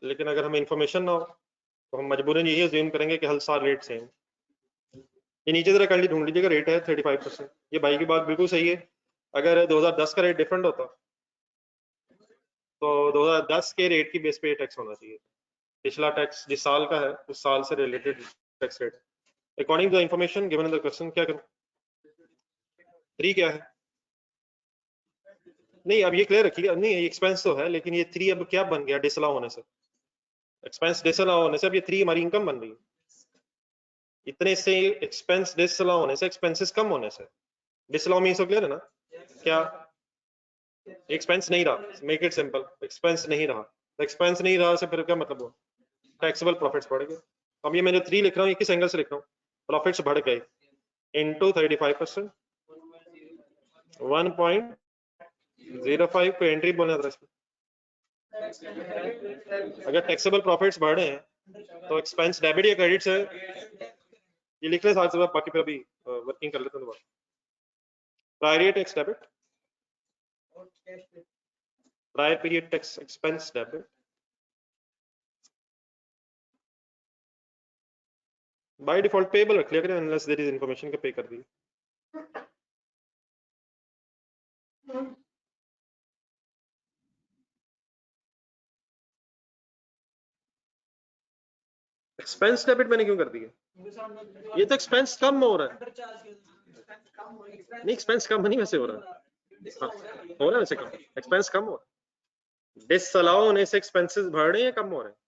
लेकिन अगर हमें इन्फॉर्मेशन ना हो तो हम मजबूरन यही अज्यूम करेंगे कि हर साल रेट सेम। ये नीचे जरा काइंडली ढूंढ लीजिएगा, रेट है 35%। ये भाई की बात बिल्कुल सही है, अगर 2010 का रेट डिफरेंट होता तो 2010 के रेट की बेस पे टैक्स होना चाहिए। पिछला टैक्स जिस साल का है उस साल से related tax rate according to the information given in the question. क्या करूं? 3 क्या है? नहीं, अब ये क्लियर रखिएगा, नहीं ये एक्सपेंस तो है, लेकिन ये 3 अब क्या बन गया डिसअलाउ होने से? एक्सपेंस डिसअलाउ होने से अब ये 3 हमारी इनकम बन रही है। इतने से एक्सपेंस डिसअलाउ होने से, एक्सपेंसेस कम होने से, डिसअलाउ मीन्स तो क्लियर है ना? क्या एक्सपेंस नहीं रहा? मेक इट सिंपल, एक्सपेंस नहीं रहा, एक्सपेंस नहीं रहा से फिर क्या मतलब हुआ? टैक्सेबल प्रॉफिट्स बढ़ गए। अब ये मैं जो 3 लिख रहा हूँ, ये किस एंगल से लिख रहा हूँ? प्रॉफिट्स बढ़ गए इनटू 35%, 1.05 को एंट्री बोलना था इसमें। अगर टैक्सेबल प्रॉफिट्स बढ़े हैं तो एक्सपेंस डेबिट या क्रेडिट से, ये लिख रहे साथ से, बाकी फिर अभी वर्किंग कर लेते हैं दोबारा। Prior tax debit, prior period tax expense debit by default payable रख लिया करें अनलेस देयर इज इंफॉर्मेशन का पे कर दी। एक्सपेंस डेबिट मैंने क्यों कर दिया? ये तो एक्सपेंस कम हो रहा है। नहीं, एक्सपेंस कम नहीं वैसे हो रहा है। हाँ, हो रहा है वैसे कम, एक्सपेंस कम हो रहा है। डिसअलाउ होने से एक्सपेंसेस बढ़ रहे हैं या कम हो रहे हैं?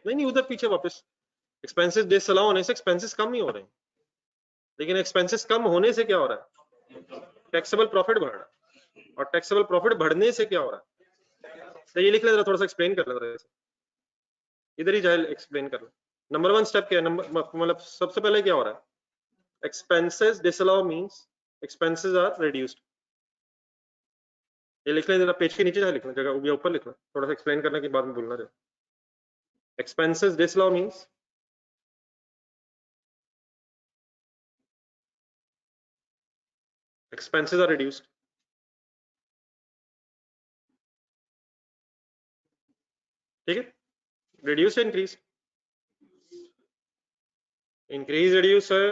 नहीं, उधर पीछे वापस, एक्सपेंसेस डिसअलाउ होने से एक्सपेंसेस कम ही हो रहे हैं, लेकिन एक्सपेंसेस कम होने से क्या हो रहा है? टैक्सेबल प्रॉफिट बढ़ रहा है, और टैक्सेबल प्रॉफिट बढ़ने से क्या हो रहा है? तो ये लिख ले, थोड़ा सा एक्सप्लेन कर ले, इधर ही जाए एक्सप्लेन कर लो। नंबर 1 स्टेप क्या है? नंबर मतलब सबसे पहले क्या हो रहा है? Expenses disallow means expenses are reduced. ये लिख लें जरा, पेज के नीचे जाए लिखना, जगह ऊपर लिखना, थोड़ा सा एक्सप्लेन करने के बाद में बोलना जाए। Expenses disallow means expenses are reduced. ठीक है, reduce या increase? Increase reduce है,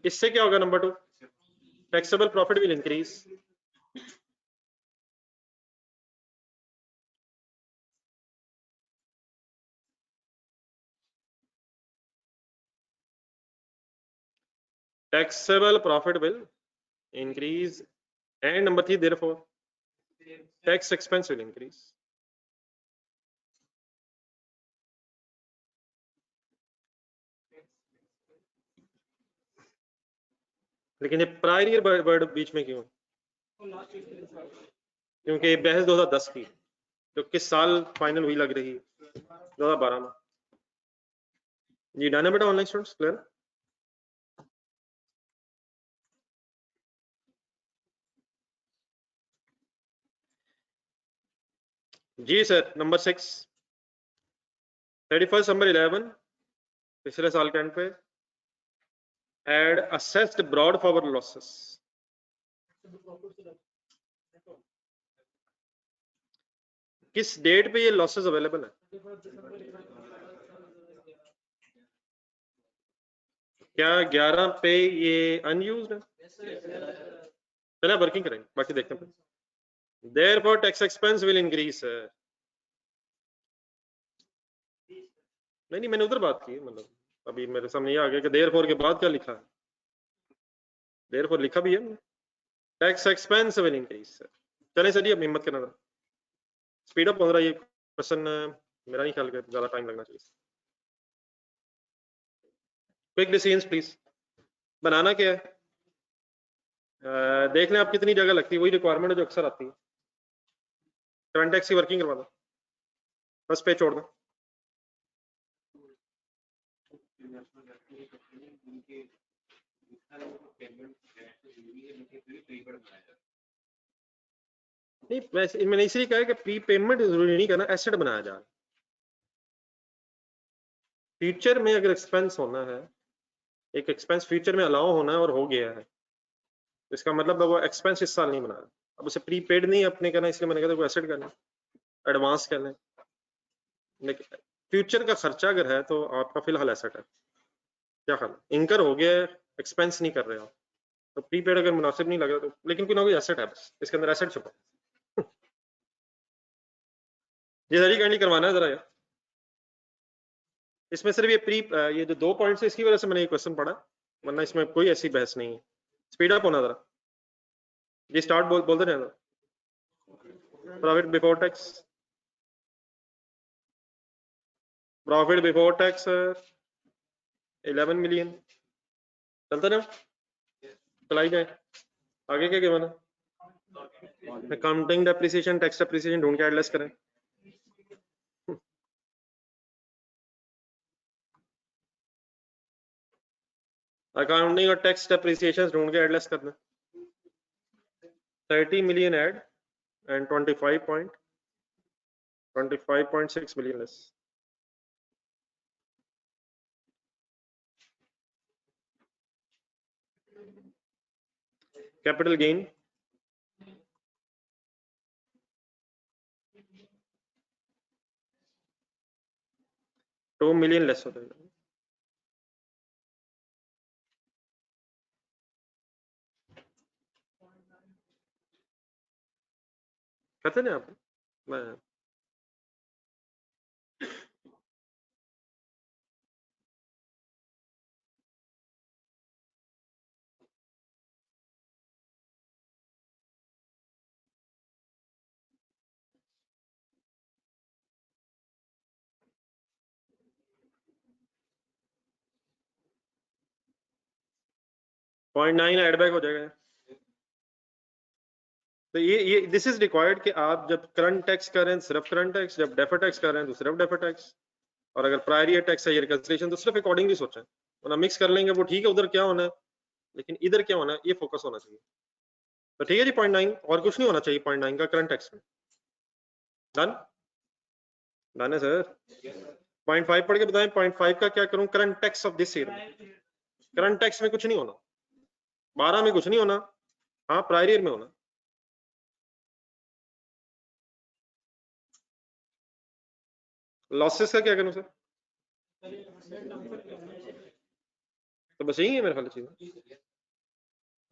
इससे क्या होगा? Number 2, taxable profit will increase. Taxable profit will increase, and number 3, therefore tax expense will increase. लेकिन ये प्रायर ईयर वर्ड बीच में क्यों? क्योंकि ये बहस 2010 की, तो किस साल फाइनल हुई लग रही है? 2012 में। जी डन है बेटा, ऑनलाइन स्टूडेंट्स क्लियर? जी सर, नंबर 6, 31 December 11 पिछले साल के एंड पे had assessed brought forward losses. किस डेट पे ये लॉसेस अवेलेबल है? क्या 11 पे ये अनयूज्ड है? चलिए वर्किंग करेंगे, बाकी देखते हैं। Therefore tax expense will increase. नहीं, मैंने उधर बात की, मतलब अभी मेरे सामने ये आ गया कि therefore के बाद क्या लिखा है? therefore लिखा भी है, tax expense will increase. चले सर जी, अब हिम्मत करना था, स्पीड अप हो रहा है ये क्वेश्चन, मेरा नहीं ख्याल ज्यादा टाइम लगना चाहिए। Quick decisions please. बनाना क्या है? देख लें आप कितनी जगह लगती है, वही रिक्वायरमेंट है जो अक्सर आती है। करंट टैक्स की वर्किंग करवा दो, फर्स्ट पेज छोड़ दो। नहीं, मैंने इसलिए कहा कि प्री पेमेंट जरूरी नहीं करना, एसेट बनाया जा रहा है। फ्यूचर में अगर एक्सपेंस होना है, एक एक्सपेंस फ्यूचर में अलाउ होना है और हो गया है, तो इसका मतलब है वो एक्सपेंस इस साल नहीं बना रहा। अब उसे प्री पेड नहीं अपने करना, इसलिए मैंने कहा वो एसेट करना, एडवांस कर लें। लेकिन फ्यूचर का खर्चा अगर है तो आपका फिलहाल एसेट है। क्या ख्याल, इनकर हो गया, एक्सपेंस नहीं कर रहे आप, तो प्री पेड अगर मुनासिब नहीं लग रहा तो, लेकिन कोई ना कोई एसेट है, बस इसके अंदर एसेट छुपा। ये जरी काइंडली करवाना है जरा यार। इसमें सिर्फ ये जो 2 पॉइंट्स है, इसकी वजह से मैंने ये क्वेश्चन पढ़ा, वरना इसमें कोई ऐसी बहस नहीं है। स्पीड अप होना जरा, ये स्टार्ट बोलते रहना। Profit before tax, profit before tax 11 million, चलता ना, चलाई जाए। आगे क्या गिवन है? अकाउंटिंग डेप्रिसिएशन, टैक्स डेप्रिसिएशन ढूंढ के एडलेस करें। अकाउंटिंग और टैक्स डेप्रिसिएशन ढूंढ के एडलेस करना। 30 million add and 25.6 million less. Capital gain 2 million less होता है। कहते ना आप, मैं 0.9 एडबैक हो जाएगा। तो ये दिस इज रिक्वायर्ड कि आप जब करंट टैक्स कर रहे हैं सिर्फ करंट टैक्स, जब डेफर टैक्स कर रहे हैं तो सिर्फ डेफर टैक्स, और अगर प्रायर ईयर टैक्स है ये रिकंसिलिएशन तो सिर्फ अकॉर्डिंगली सोचें। वरना मिक्स कर लेंगे, वो ठीक है उधर क्या होना है, लेकिन इधर क्या होना है ये फोकस होना चाहिए। तो ठीक है जी, 0.9 और कुछ नहीं होना चाहिए 0.9 का करंट टैक्स में। डन, डन है सर। 0.5 पढ़ के बताएं 0.5 का क्या करूं current tax of this year में। करंट टैक्स में कुछ नहीं होना, 12 में कुछ नहीं होना, हाँ प्रायर ईयर में होना। लॉसेस का क्या करूं सर? तो बस यही है मेरे ख्याल चीज।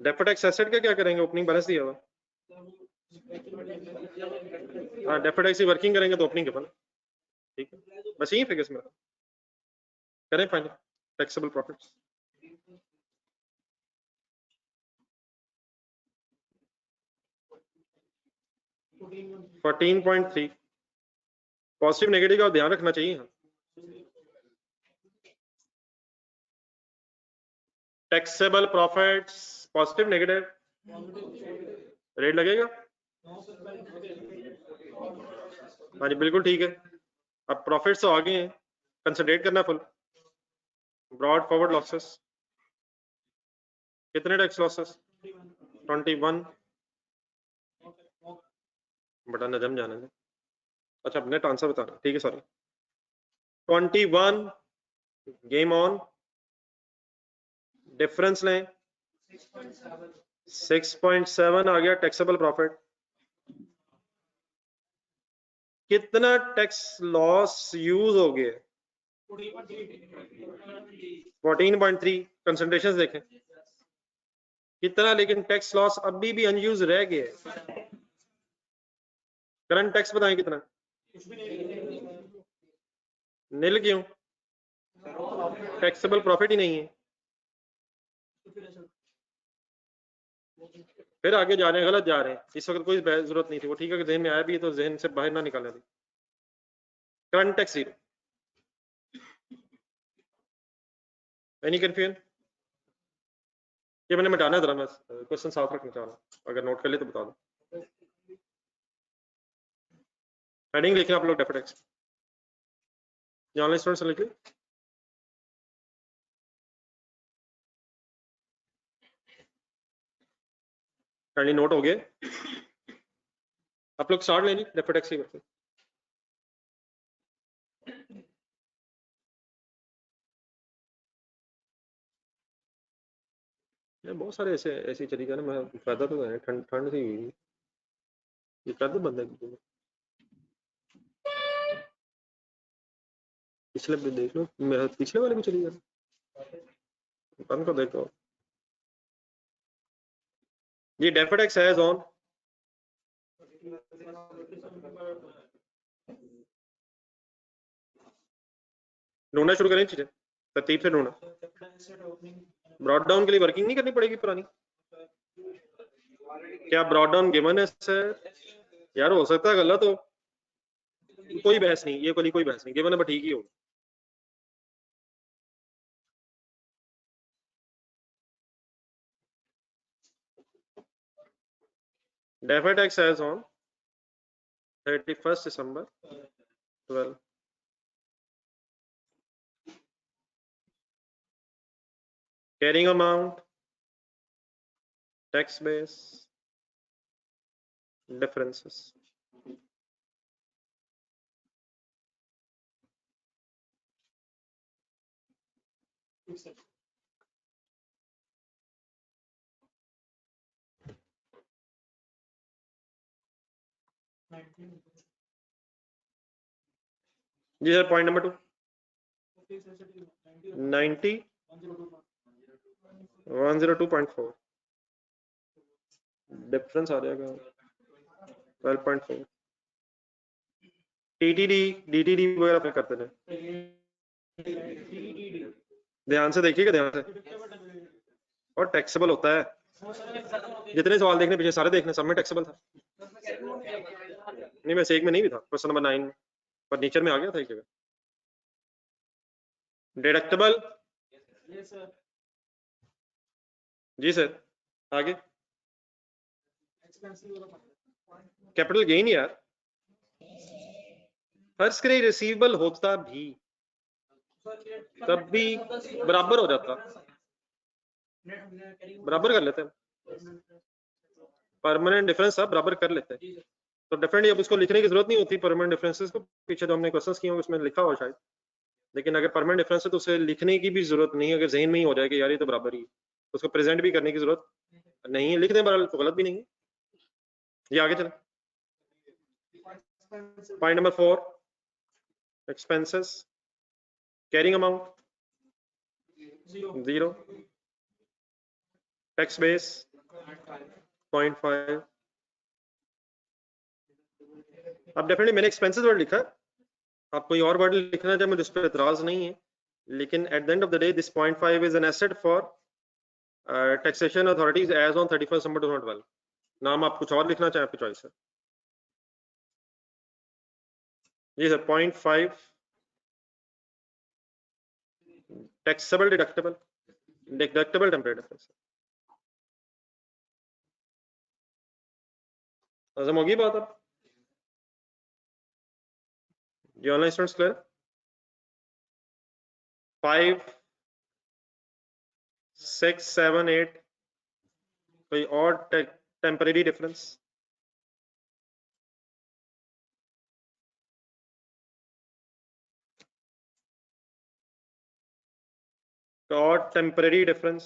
डेफर टैक्स एसेट का क्या करेंगे, ओपनिंग बैलेंस दिया हुआ। हाँ डेफर टैक्स की वर्किंग करेंगे तो ओपनिंग के बना, ठीक है बस यही फिगर्स में करें final taxable profits. Fourteen 14.3 positive negative का ध्यान रखना चाहिए। Taxable profits positive negative rate लगेगा। हाँ जी बिल्कुल ठीक है। अब प्रॉफिट्स तो आगे हैं, कंसिडरेट करना फुल। ब्रॉड फॉरवर्ड लॉसेस कितने टैक्स लॉसेस? 21 बटा नजम जाने दे। अच्छा नेट आंसर बताना, ठीक है सॉरी। 21 गेम ऑन, डिफरेंस लें 6.7 आ गया टैक्सेबल प्रॉफिट। कितना टैक्स लॉस यूज हो गया? 14.3 कंसंट्रेशन देखें कितना, लेकिन टैक्स लॉस अभी भी अनयूज रह गया। करंट टैक्स बताएं कितना? नील क्यों? टैक्सेबल प्रॉफिट ही नहीं है। फिर आगे जा रहे हैं, गलत जा रहे हैं। इस वक्त कोई जरूरत नहीं थी, वो ठीक है कि जहन में आया भी है तो जहन से बाहर ना निकालने दी। Current tax zero, any confusion? ये मैंने मिटाना है, जरा मैं क्वेश्चन साफ रखना चाह रहा हूँ, अगर नोट कर ले तो बता दो। हेडिंग लिखना आप लोग डेफर टैक्स, ऑनलाइन स्टूडेंट्स लिख ली। काइंडली नोट हो गए। आप लोग स्टार्ट लेंगे डेफर्ड टैक्स की करते हैं। यार बहुत सारे ऐसे ऐसी चली गया ना, मैं फायदा तो है, ठंड ठंड से हुई ये कर दो बंद है। पिछले भी देख लो, मेरा पिछले वाले भी चली गया, बंद कर देखो। ये डेफर्ड टैक्स है ऑन, ढूंढना शुरू करें चीजें तरतीब से ढूंढना। ब्रॉड डाउन के लिए वर्किंग नहीं करनी पड़ेगी पुरानी, क्या ब्रॉड डाउन गिवन है सर? यार हो सकता है गलत हो, कोई बहस नहीं, ये वाली कोई बहस नहीं, गिवन है ठीक ही होगा। Deferred tax as on 31st December 12, carrying amount, tax base, differences. जी सर, पॉइंट नंबर 2 90 102.4 डिफरेंस आ जाएगा 12.4। टीटीडी डीटीडी वगैरह पे करते थे, ध्यान से देखिएगा, ध्यान से, और टैक्सेबल होता है। जितने सवाल देखने पीछे सारे देखने, सब में टैक्सेबल था। नहीं वैसे एक में नहीं भी था, क्वेश्चन नंबर 9 पर नीचे में आ गया था एक जगह। डिडक्टेबल, जी सर, आगे कैपिटल गेन यार, फर्ज करें रिसीवेबल होता भी तब भी बराबर हो जाता, बराबर कर लेते हैं, परमानेंट डिफरेंस आप बराबर कर लेते हैं, तो डेफिनेटली अब इसको लिखने की जरूरत नहीं होती परमानेंट डिफरेंसेस को, पीछे जो हमने क्वेश्चंस किए होंगे उसमें लिखा हो शायद, लेकिन अगर परमानेंट डिफरेंस है तो उसे लिखने की भी जरूरत नहीं है, अगर जहन में ही हो जाए कि यार ये तो बराबर ही है, तो उसको प्रेजेंट भी करने की जरूरत नहीं है, लिख दें बराबर तो गलत भी नहीं है। ये आगे चले, point number 4, expenses, carrying amount 0, tax base 0.5। अब डेफिनेटली मैंने एक्सपेंसेस वर्ड लिखा, आप कोई और वर्ड लिखना चाहे मुझे उस पर एतराज नहीं है, लेकिन at the end of the day this 0.5 is an asset for taxation authorities as on 31 December 2012। नाम आप कुछ और लिखना चाहें आपकी चॉइस है। जी sir, 0.5 taxable deductible, deductible temporary difference. हजम होगी बात अब? ये ऑनलाइन स्टूडेंट्स क्लियर? 5 6 7 8 कोई और टेम्परेरी डिफरेंस? और टेम्परेरी डिफरेंस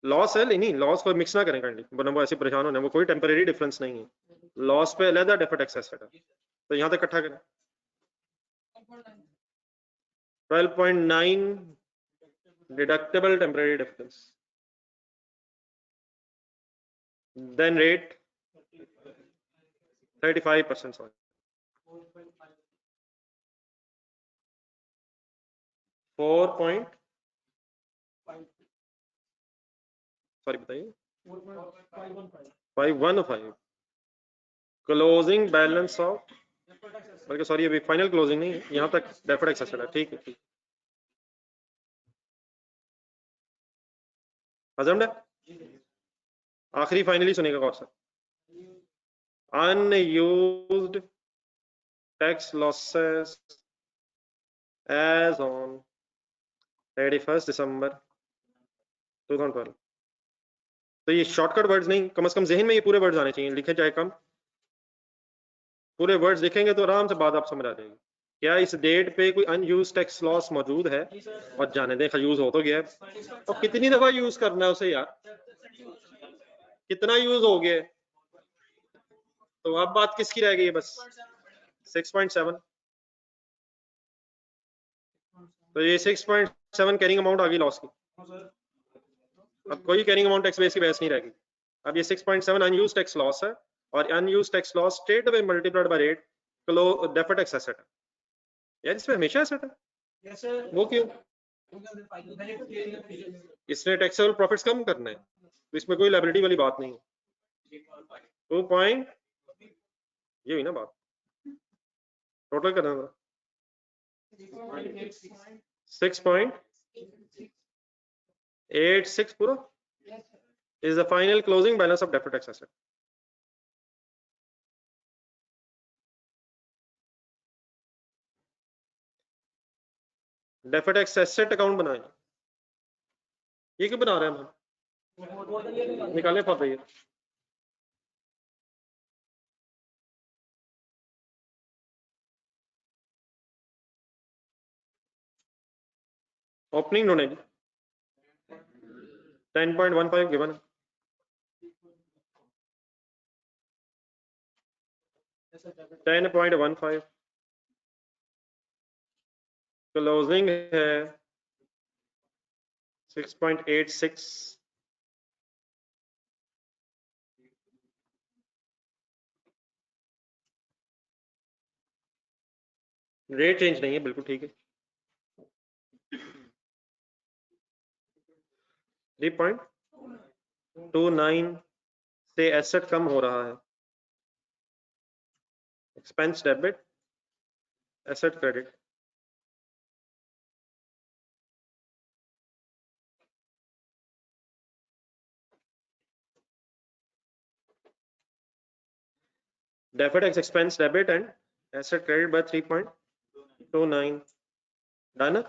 लॉस है, नहीं लॉस को मिक्स ना करें काइंडली, वरना वो ऐसे परेशान होने, वो कोई टेम्परेरी डिफरेंस नहीं है, लॉस पे अलग डेफर्ड टैक्स एसेट है, तो यहाँ तक इकट्ठा करें। 12.9 deductible temporary difference, then rate 35%, sorry 4. Sorry बताइए 515 क्लोजिंग बैलेंस ऑफ, बल्कि सॉरी अभी फाइनल क्लोजिंग नहीं है, यहाँ तक डेफर्ड टैक्स एसेट है, ठीक है ठीक, हजम है। आखिरी फाइनली सुनेगा गौर से, unused tax losses as on 31st December 2012। तो ये शॉर्टकट वर्ड्स नहीं, कम से कम जहन में ये पूरे वर्ड्स आने चाहिए, लिखे चाहे कम, पूरे वर्ड्स लिखेंगे तो आराम से बात आप समझ आ जाएगी। क्या इस डेट पे कोई अनयूज टैक्स लॉस मौजूद है? और जाने दें, यूज हो तो गया है, तो कितनी दफा यूज करना है उसे यार, कितना यूज हो गया है? तो अब बात किसकी रह गई है बस? 6.7। तो ये 6.7 कैरिंग अमाउंट आ गई लॉस की। अब कोई कैरिंग अमाउंट टैक्स बेस की बहस नहीं रहेगी। अब ये 6.7 अनयूज टैक्स लॉस है, और unused tax loss straight away multiplied by rate deferred tax asset है यार, इसमें हमेशा एसेट है। वो क्यों? इसने टैक्सेबल प्रॉफिट्स कम करना है, तो इसमें कोई लायबिलिटी वाली बात नहीं है। 2 पॉइंट, ये हुई ना बात, टोटल करना था 6.86 पूरा is the final closing balance of deferred tax asset. deferred tax asset account बनाए, ये क्यों बना रहे हैं हम? निकाले for the year. Opening donate 10.15 given है, 10.15 क्लोजिंग है 6.86। रेट चेंज नहीं है, बिल्कुल ठीक है। 3.29 से एसेट कम हो रहा है, expense debit asset credit. deferred tax expense debit and asset credit by 3.29 done.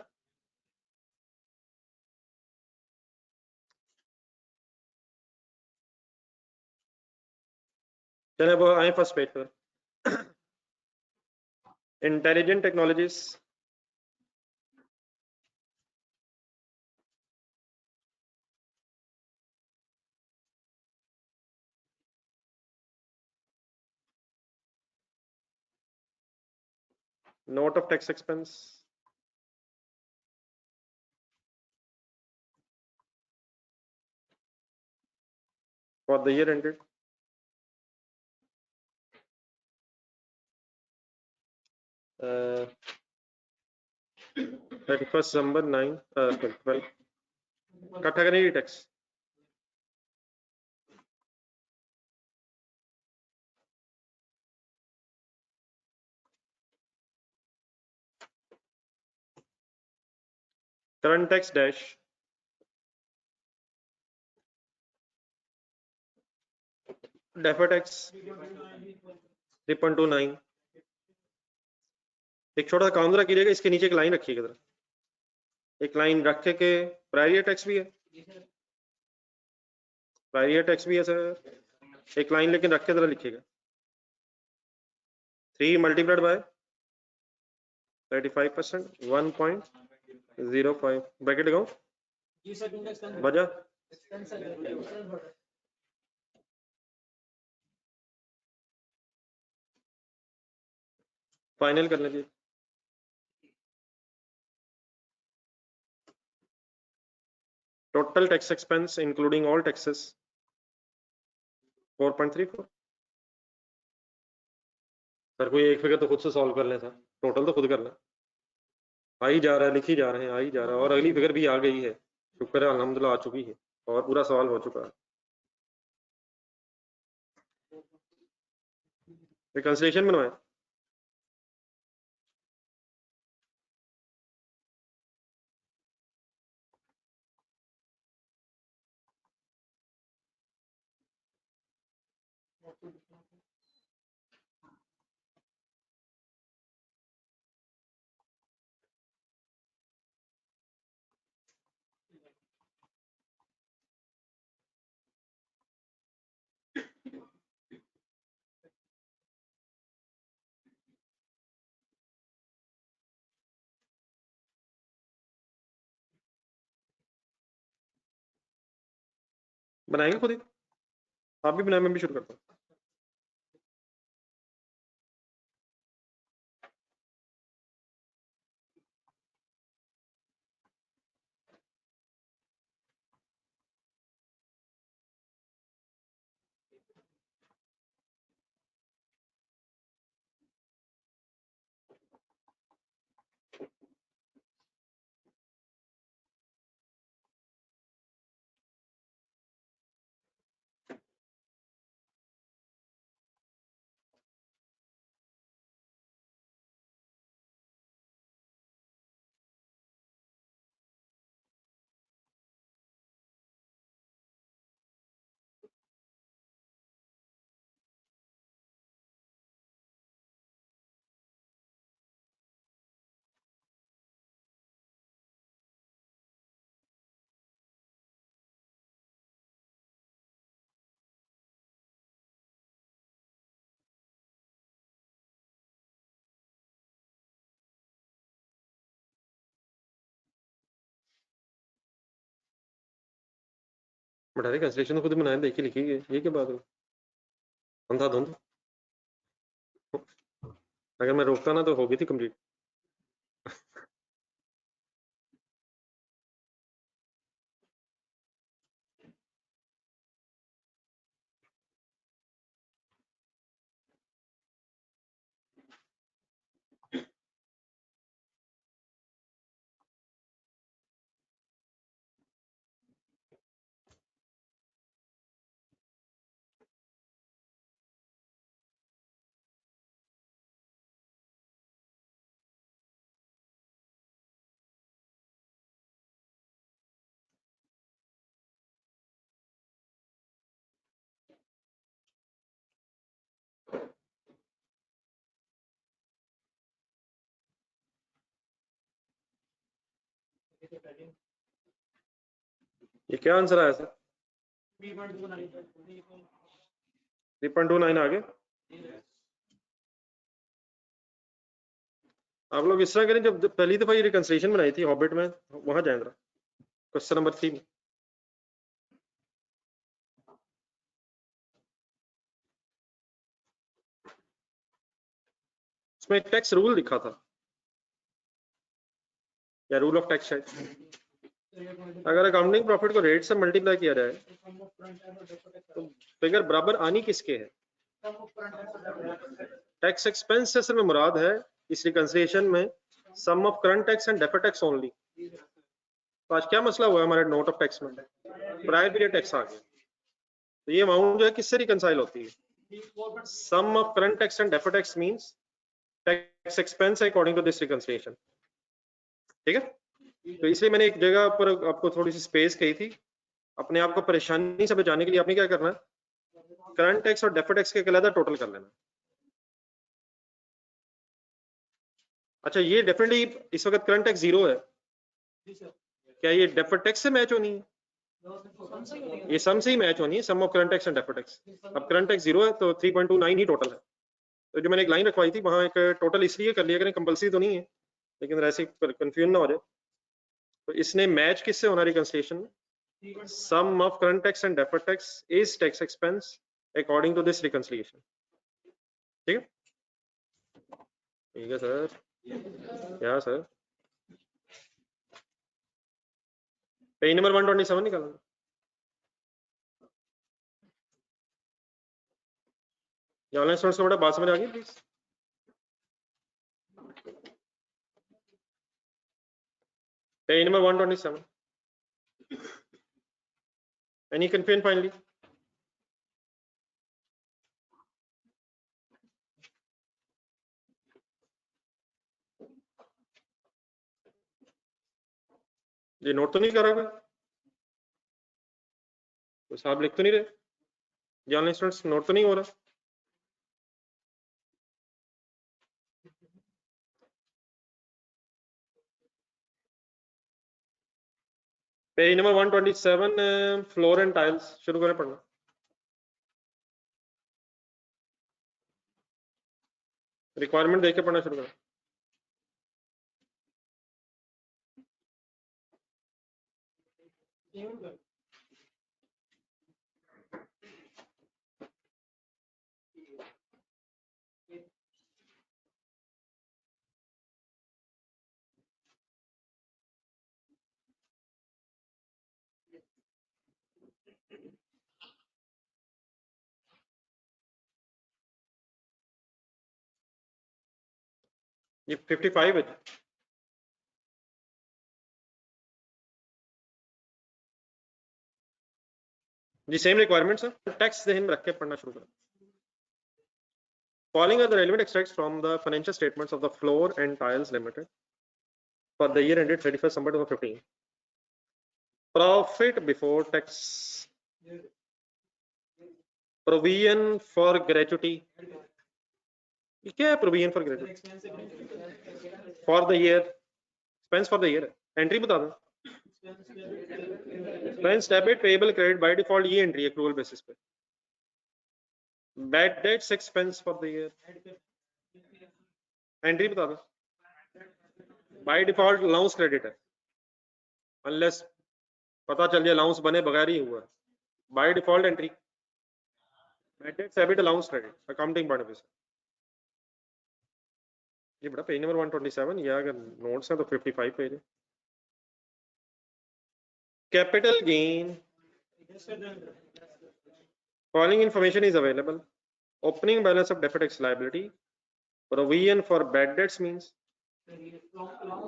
चले अब आए फर्स्ट पेज पर। Intelligent technologies, note of tax expense, for the year ended 31st December 12 इकट्ठा करेंगे tax. Current tax dash deferred tax 3.29। एक छोटा सा काम जरा कीजिएगा, इसके नीचे एक लाइन रखिएगा जरा, एक लाइन रखे के प्रायर ईयर टैक्स भी है, प्रायर ईयर टैक्स भी है सर, एक लाइन लेकिन रख के जरा लिखिएगा 3 मल्टीप्लाइड बाय 35% 1.05 ब्रैकेट लगाओ बजा। फाइनल कर लीजिए। Total tax expense including all taxes 4.34। Sir कोई एक फिगर तो खुद से सॉल्व कर लें सर, टोटल तो खुद करना, आ ही जा रहा है, लिख ही जा रहे हैं, आ ही जा रहा है, और अगली फिगर भी आ गई है, शुक्र है अल्हम्दुलिल्लाह आ चुकी है, और पूरा सवाल हो चुका है। रिकंसिलिएशन बनवाएं। बनाएंगे खुद ही, आप भी बनाए, मैं भी शुरू करता हूँ। बता रहे कैंसिलेशन तो खुद ही बनाए, देखिए लिखी है, ये क्या बात है, अंधा धुंध। अगर मैं रोकता ना तो हो गई थी कंप्लीट। ये क्या आंसर आया सर? 3.29 आगे। आप लोग इस तरह करें, जब पहली दफा ये रिकंसिलिएशन बनाई थी हॉबिट में, वहां जाए जरा क्वेश्चन नंबर 3 में। उसमें एक टैक्स रूल लिखा था, या रूल ऑफ टैक्स शायद। अगर अकाउंटिंग प्रॉफिट को रेट से मल्टीप्लाई किया जाए तो फिगर बराबर आनी किसके है? टैक्स एक्सपेंस से सिर्फ मुराद है इस रिकंसिलिएशन में sum of current tax and deferred tax only. तो आज क्या मसला हुआ हमारे नोट ऑफ टैक्स में? प्रायर पीरियड टैक्स आ गया, तो ये अमाउंट जो है किससे रिकंसाइल होती है? Sum of current tax and deferred tax means tax expense according to this reconciliation. ठीक है, तो इसलिए मैंने एक जगह पर आपको थोड़ी सी स्पेस कही थी। अपने आप को परेशानी से बचाने के लिए आपने क्या करना है, करंट टैक्स और डेफर्ड टैक्स के अलग टोटल कर लेना। अच्छा, ये डेफिनेटली इस वक्त करंट टैक्स 0 है, क्या ये डेफर्ड टैक्स से मैच होनी है? ये सम से ही मैच होनी है, sum of current tax and deferred tax. अब करंट टैक्स 0 है तो 3.29 ही टोटल है। तो जो मैंने एक लाइन रखवाई थी वहां एक टोटल इसलिए कर लिया करें, कंपलसरी तो नहीं है, लेकिन ऐसे कंफ्यूजन ना हो जाए। तो इसने मैच किससे होना रिकंसिलिएशन में? Sum of current tax and deferred tax is tax expense according to this reconciliation. ठीक है, ठीक है सर। क्या सर? पेज नंबर 127 निकालना। ऑनलाइन स्टूडेंट्स को बड़ा बात समझ आ गई please? Page number 127। Any confusion finally? ये नोट तो नहीं कर रहा कोई? तो साहब लिख तो नहीं रहे? ये ऑनलाइन स्टूडेंट्स नोट तो नहीं हो रहा? Page number 127, floor and tiles, शुरू करें पढ़ना। रिक्वायरमेंट देख के पढ़ना शुरू करें। ये 55 है जी, सेम रिक्वायरमेंट्स है। टैक्स ध्यान में रख के पढ़ना शुरू करें। Following are the relevant extracts from the financial statements of the Floor and Tiles Limited for the year ended 31st December 2015. Profit before tax, provision for gratuity. ये क्या है provision for gratuity? For the year, expense for the year. Entry बता दो। Expense debit payable credit by default ये entry accrual basis पे। Bad debts expense for the year. Entry बता दो। By default allowance credit है, unless पता चल जाए allowance बने बगैर ही हुआ। By default entry. Bad debts debit allowance credit accounting point of view से। ये बड़ा पेज नंबर 127 या अगर नोट्स हैं तो 55 पेज है। Capital gain. Following information is available. Opening balance of deferred tax liability. Provision for bad debts means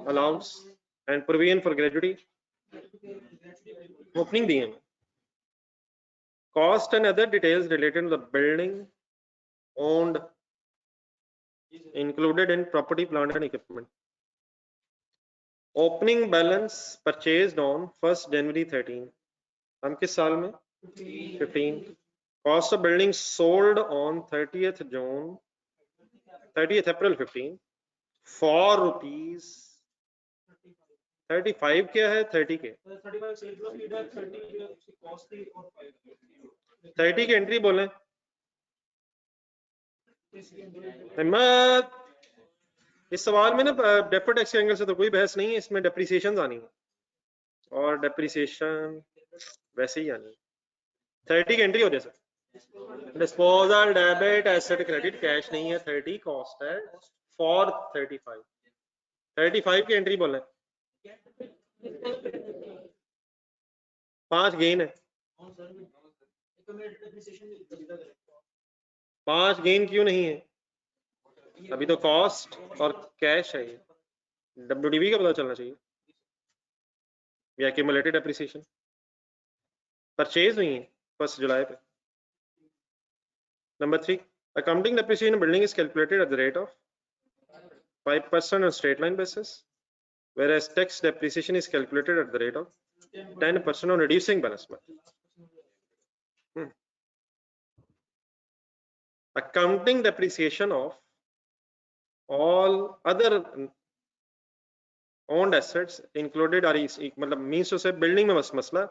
allowance and provision for gratuity. Opening दिए हैं। Cost and other details related to the building owned included in property, plant and equipment. Opening balance purchased on 1st January 13. हम किस साल में? 15. Cost of building sold on 30th April 15 for rupees 35 क्या है 30 के 30 की एंट्री बोले हिम्मत। इस सवाल में ना डेफर्ड टैक्स एंगल से तो कोई बहस नहीं है, इसमें डेप्रिसिएशन आनी है और डेप्रिसिएशन वैसे ही आनी है। 30 की एंट्री हो जाए sir. Disposal debit asset credit cash नहीं है, 30 कॉस्ट है फॉर 35 की एंट्री बोले 5 गेन है। 5 गेन क्यों नहीं है? अभी तो कॉस्ट और कैश है। WDV का पता चलना चाहिए या एक्यूमुलेटेड डेप्रिसिएशन। परचेज हुई है 1 जुलाई पे। Number 3, accounting depreciation in building is calculated at the rate of 5% on straight line basis, whereas tax depreciation is calculated at the rate of 10% on reducing balance method. Accounting depreciation of all other owned assets included are मतलब means to say building में बस मसला,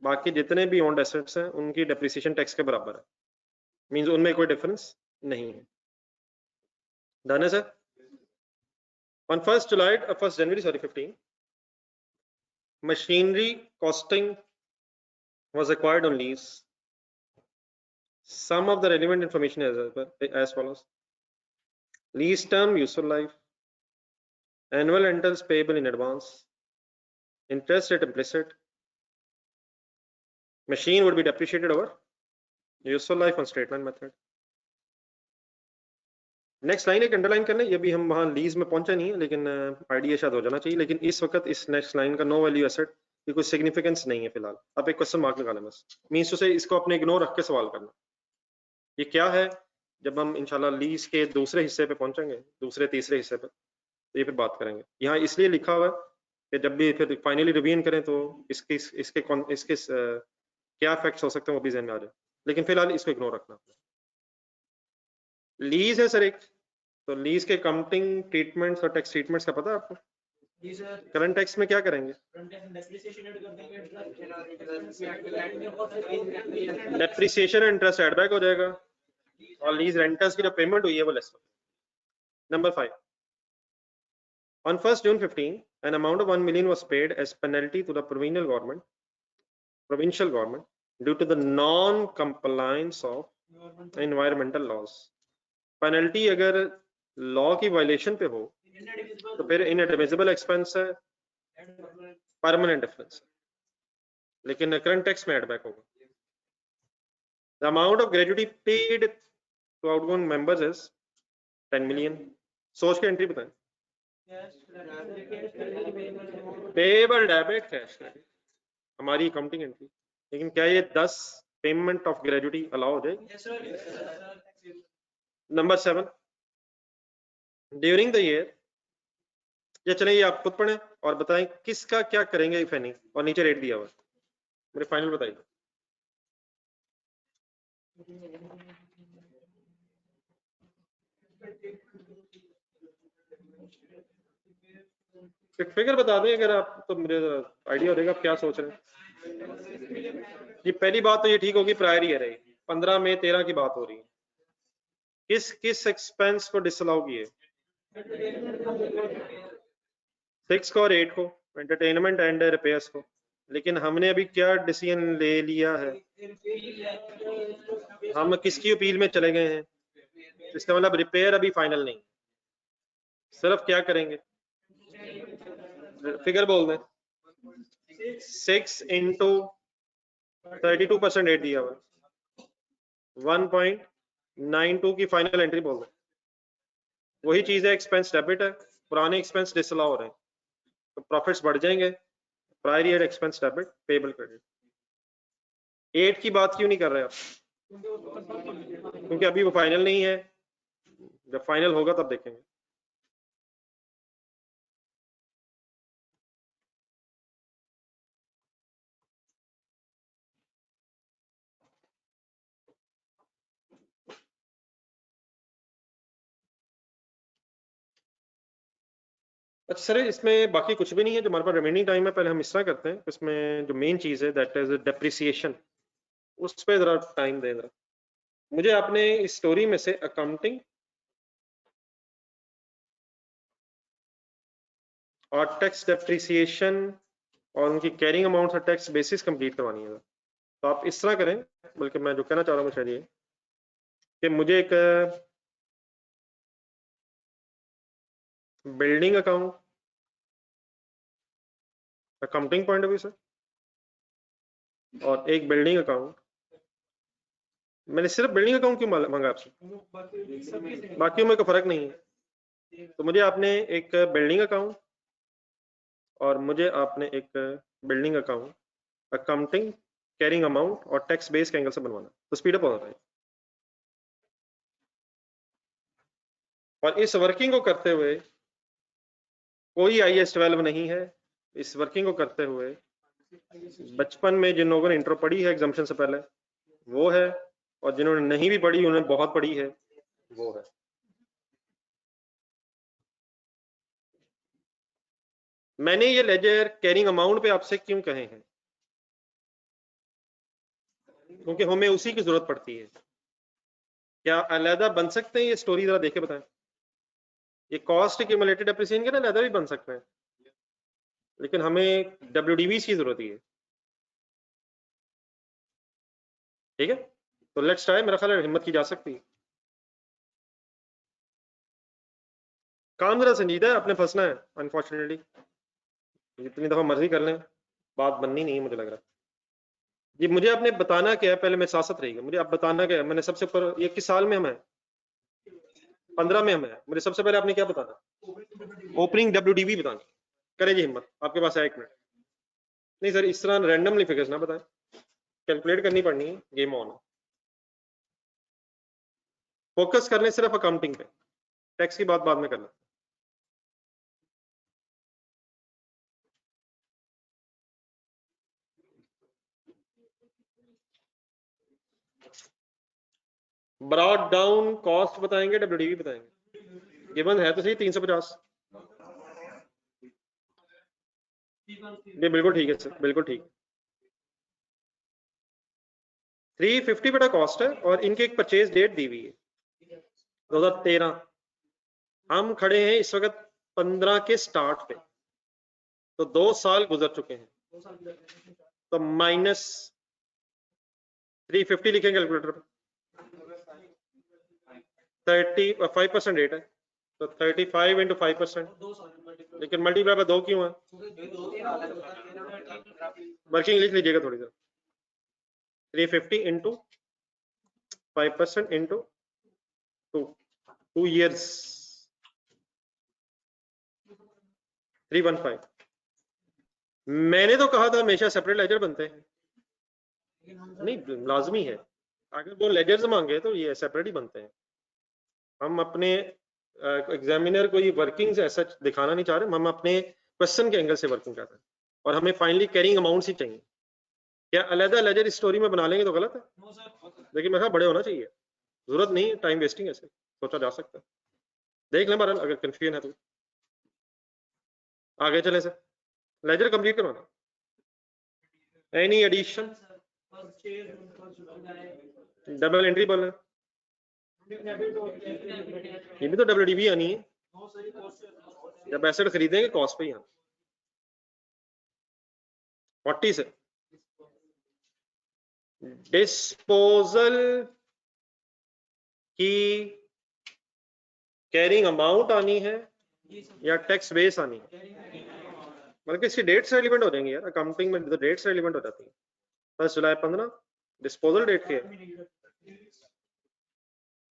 बाकी जितने भी owned assets हैं उनकी depreciation tax के बराबर है, means उनमें कोई difference नहीं है। Done है sir? On 1st January 15, machinery costing was acquired on lease. Some of the relevant information is as follows. Lease term, useful life, annual rentals payable in advance, interest rate implicit, machine would be depreciated over useful life on straight line method. Next line एक underline करना, ये भी हम वहाँ lease में पहुंचा नहीं है लेकिन आइडिया शायद हो जाना चाहिए, लेकिन इस वक्त इस नेक्स्ट लाइन का नो वैल्यू एसेट की कोई सिग्निफिकेंस नहीं है फिलहाल। आप एक क्वेश्चन मार्क लगाना बस, मींस टू से इसको अपने इग्नोर रख के सवाल करना। ये क्या है? जब हम इंशाल्लाह लीज के दूसरे हिस्से पे पहुंचेंगे, दूसरे तीसरे हिस्से पे, तो ये फिर बात करेंगे। यहाँ इसलिए लिखा हुआ है कि जब भी फिर फाइनली रिवीजन करें तो इसके क्या इफेक्ट्स हो सकते हैं वो भी ध्यान में आ जाए, लेकिन फिलहाल इसको इग्नोर रखना। लीज है सर एक, तो लीज के अकाउंटिंग ट्रीटमेंट्स और टैक्स ट्रीटमेंट्स का पता है आपको? करंट टैक्स में क्या करेंगे? डेप्रिसिएशन इंटरेस्ट एड बैक हो जाएगा और लीज रेंटर्स की जो पेमेंट हुई है वो less. Number 5, on 1st June 15 an amount of 1 million was paid as penalty to the provincial government due to the non compliance of environmental laws. Penalty अगर law की वायलेशन पे हो तो फिर इनएडमिसिबल एक्सपेंस है, परमानेंट डिफरेंस, लेकिन current tax में add back होगा। The amount of gratuity paid to outgoing members is 10 million. सोच के एंट्री बताएं. पेबल डेबिट कैश क्रेडिट हमारी अकाउंटिंग एंट्री. लेकिन क्या ये 10 पेमेंट ऑफ ग्रेजुटी अलाउ हो जाएगी? Number 7 during the year. ये चलें, ये आप खुद पढ़ें और बताएं किसका क्या करेंगे इफ एनी, और नीचे रेट दिया हुआ मेरे फाइनल बताइए. फिगर बता दें अगर आप, तो मुझे आइडिया हो जाएगा आप क्या सोच रहे हैं. ये पहली बात तो ये ठीक होगी, प्रायर ईयर है, 15 में 13 की बात हो रही है. किस एक्सपेंस को डिसअलाउ किए? 6 को और 8 को, एंटरटेनमेंट एंड रिपेयर्स को. लेकिन हमने अभी क्या डिसीजन ले लिया है? हम किसकी अपील में चले गए हैं? इसका मतलब रिपेयर अभी फाइनल नहीं, सिर्फ क्या करेंगे? फिगर बोल दें. 6 इंटू 32% रेट दिया हुआ, 1.92 की फाइनल एंट्री बोल दें. वही चीज है, एक्सपेंस डेबिट है, पुराने एक्सपेंस डिसअलाउ हो रहे हैं, तो प्रॉफिट्स बढ़ जाएंगे. Prior year expense debit, payable credit. 8 की बात क्यों नहीं कर रहे आप? क्योंकि अभी वो फाइनल नहीं है, जब फाइनल होगा तब देखेंगे. अच्छा सर, इसमें बाकी कुछ भी नहीं है. जो हमारे पास रिमेनिंग टाइम है, पहले हम इस तरह करते हैं. इसमें जो मेन चीज है दैट इज डेप्रिसिएशन, उस पर जरा टाइम दें. जरा मुझे आपने इस स्टोरी में से अकाउंटिंग और टैक्स डेप्रिसिएशन और उनकी कैरिंग अमाउंट और टैक्स बेसिस कंप्लीट करवानी है. तो आप इस तरह करें, बल्कि मैं जो कहना चाह रहा हूँ शायद ये कि मुझे एक building account accounting point of view से और एक बिल्डिंग अकाउंट. मैंने सिर्फ बिल्डिंग अकाउंट क्यों मांगा आपसे? बाकी में कोई फर्क नहीं है. तो मुझे आपने एक बिल्डिंग अकाउंट और मुझे आपने एक building account accounting carrying amount और टैक्स बेस के एंगल से बनवाना, तो स्पीड अप हो रहा है. और इस वर्किंग को करते हुए कोई IAS 12 नहीं है. इस वर्किंग को करते हुए बचपन में जिन लोगों ने इंट्रो पढ़ी है एग्जामिनेशन से पहले वो है, और जिन्होंने नहीं भी पढ़ी उन्होंने बहुत पढ़ी है वो है. मैंने ये लेजर कैरिंग अमाउंट पे आपसे क्यों कहे हैं? क्योंकि हमें उसी की जरूरत पड़ती है. क्या अलहदा बन सकते हैं? ये स्टोरी जरा देख के बताएं. ये कॉस्ट एक्यूमुलेटेड डेप्रिसिएशन के ना अलहदा भी बन सकते हैं, लेकिन हमें WDV की जरूरत है. ठीक है, तो लेट्स ट्राई. मेरा ख्याल है हिम्मत की जा सकती है. काम जरा संजीदा है, आपने फंसना है. अनफॉर्चुनेटली जितनी दफा मर्जी कर लें, बात बननी नहीं है मुझे लग रहा है. जी मुझे आपने बताना क्या है, पहले मैं साथ रहेगा. मुझे आप बताना क्या है? मैंने सबसे ऊपर, ये किस साल में हम है? 15 में हम है. मुझे सबसे पहले आपने क्या बताना? ओपनिंग WDV बतानी. करें जी हिम्मत, आपके पास है 1 मिनट. नहीं सर, इस तरह रैंडमली फिगर्स ना बताएं, कैलकुलेट करनी पड़नी है. Game on. फोकस करने सिर्फ अकाउंटिंग पे, टैक्स की बात बाद में करना. ब्रॉड डाउन कॉस्ट बताएंगे, WDV बताएंगे. गिवन है तो सही 350. ये बिल्कुल ठीक है सर, बिल्कुल ठीक. 350 बेटा कॉस्ट है, और इनकी एक परचेज डेट दी हुई है 2013. हम खड़े हैं इस वक्त 15 के स्टार्ट पे, तो 2 साल गुजर चुके हैं. तो माइनस 350 लिखेंगे कैलकुलेटर पे. 35% रेट है, तो 35 इंटू 5%. लेकिन मल्टीप्लाई बाय 2 क्यों है? वर्किंग लिख लीजिएगा थोड़ी देर. 350 इंटू 5% into 2 years 315। मैंने तो कहा था हमेशा सेपरेट लेजर बनते हैं, नहीं लाजमी है, अगर वो लेजर्स मांगे तो ये सेपरेट ही बनते हैं। हम अपने एग्जामिनर को ये वर्किंग ऐसा दिखाना नहीं चाह रहे, हम अपने क्वेश्चन के एंगल से वर्किंग कर रहे हैं और हमें फाइनली कैरिंग अमाउंट ही चाहिए। क्या अलग लेजर स्टोरी में बना लेंगे तो गलत है, नो सर, लेकिन मैं कहा बड़े होना चाहिए, जरूरत नहीं टाइम वेस्टिंग ऐसे सोचा जा सकता है। देख लें बहरहाल, अगर कंफ्यूजन है तो आगे चले सर। लेजर कंप्लीट करवाना, any addition, purchase first double entry बोलना, ये भी तो WDV आनी है, नो सर, कॉस्ट जब एसेट खरीदेंगे कॉस्ट पे ही आना। 40 से डिस्पोजल की कैरिंग अमाउंट आनी है या टैक्स बेस आनी है, बल्कि इसकी डेट्स रेलिवेंट हो जाएंगी यार, अकाउंटिंग में तो डेट्स रेलिवेंट हो जाती है। 1 जुलाई 15 डिस्पोजल डेट के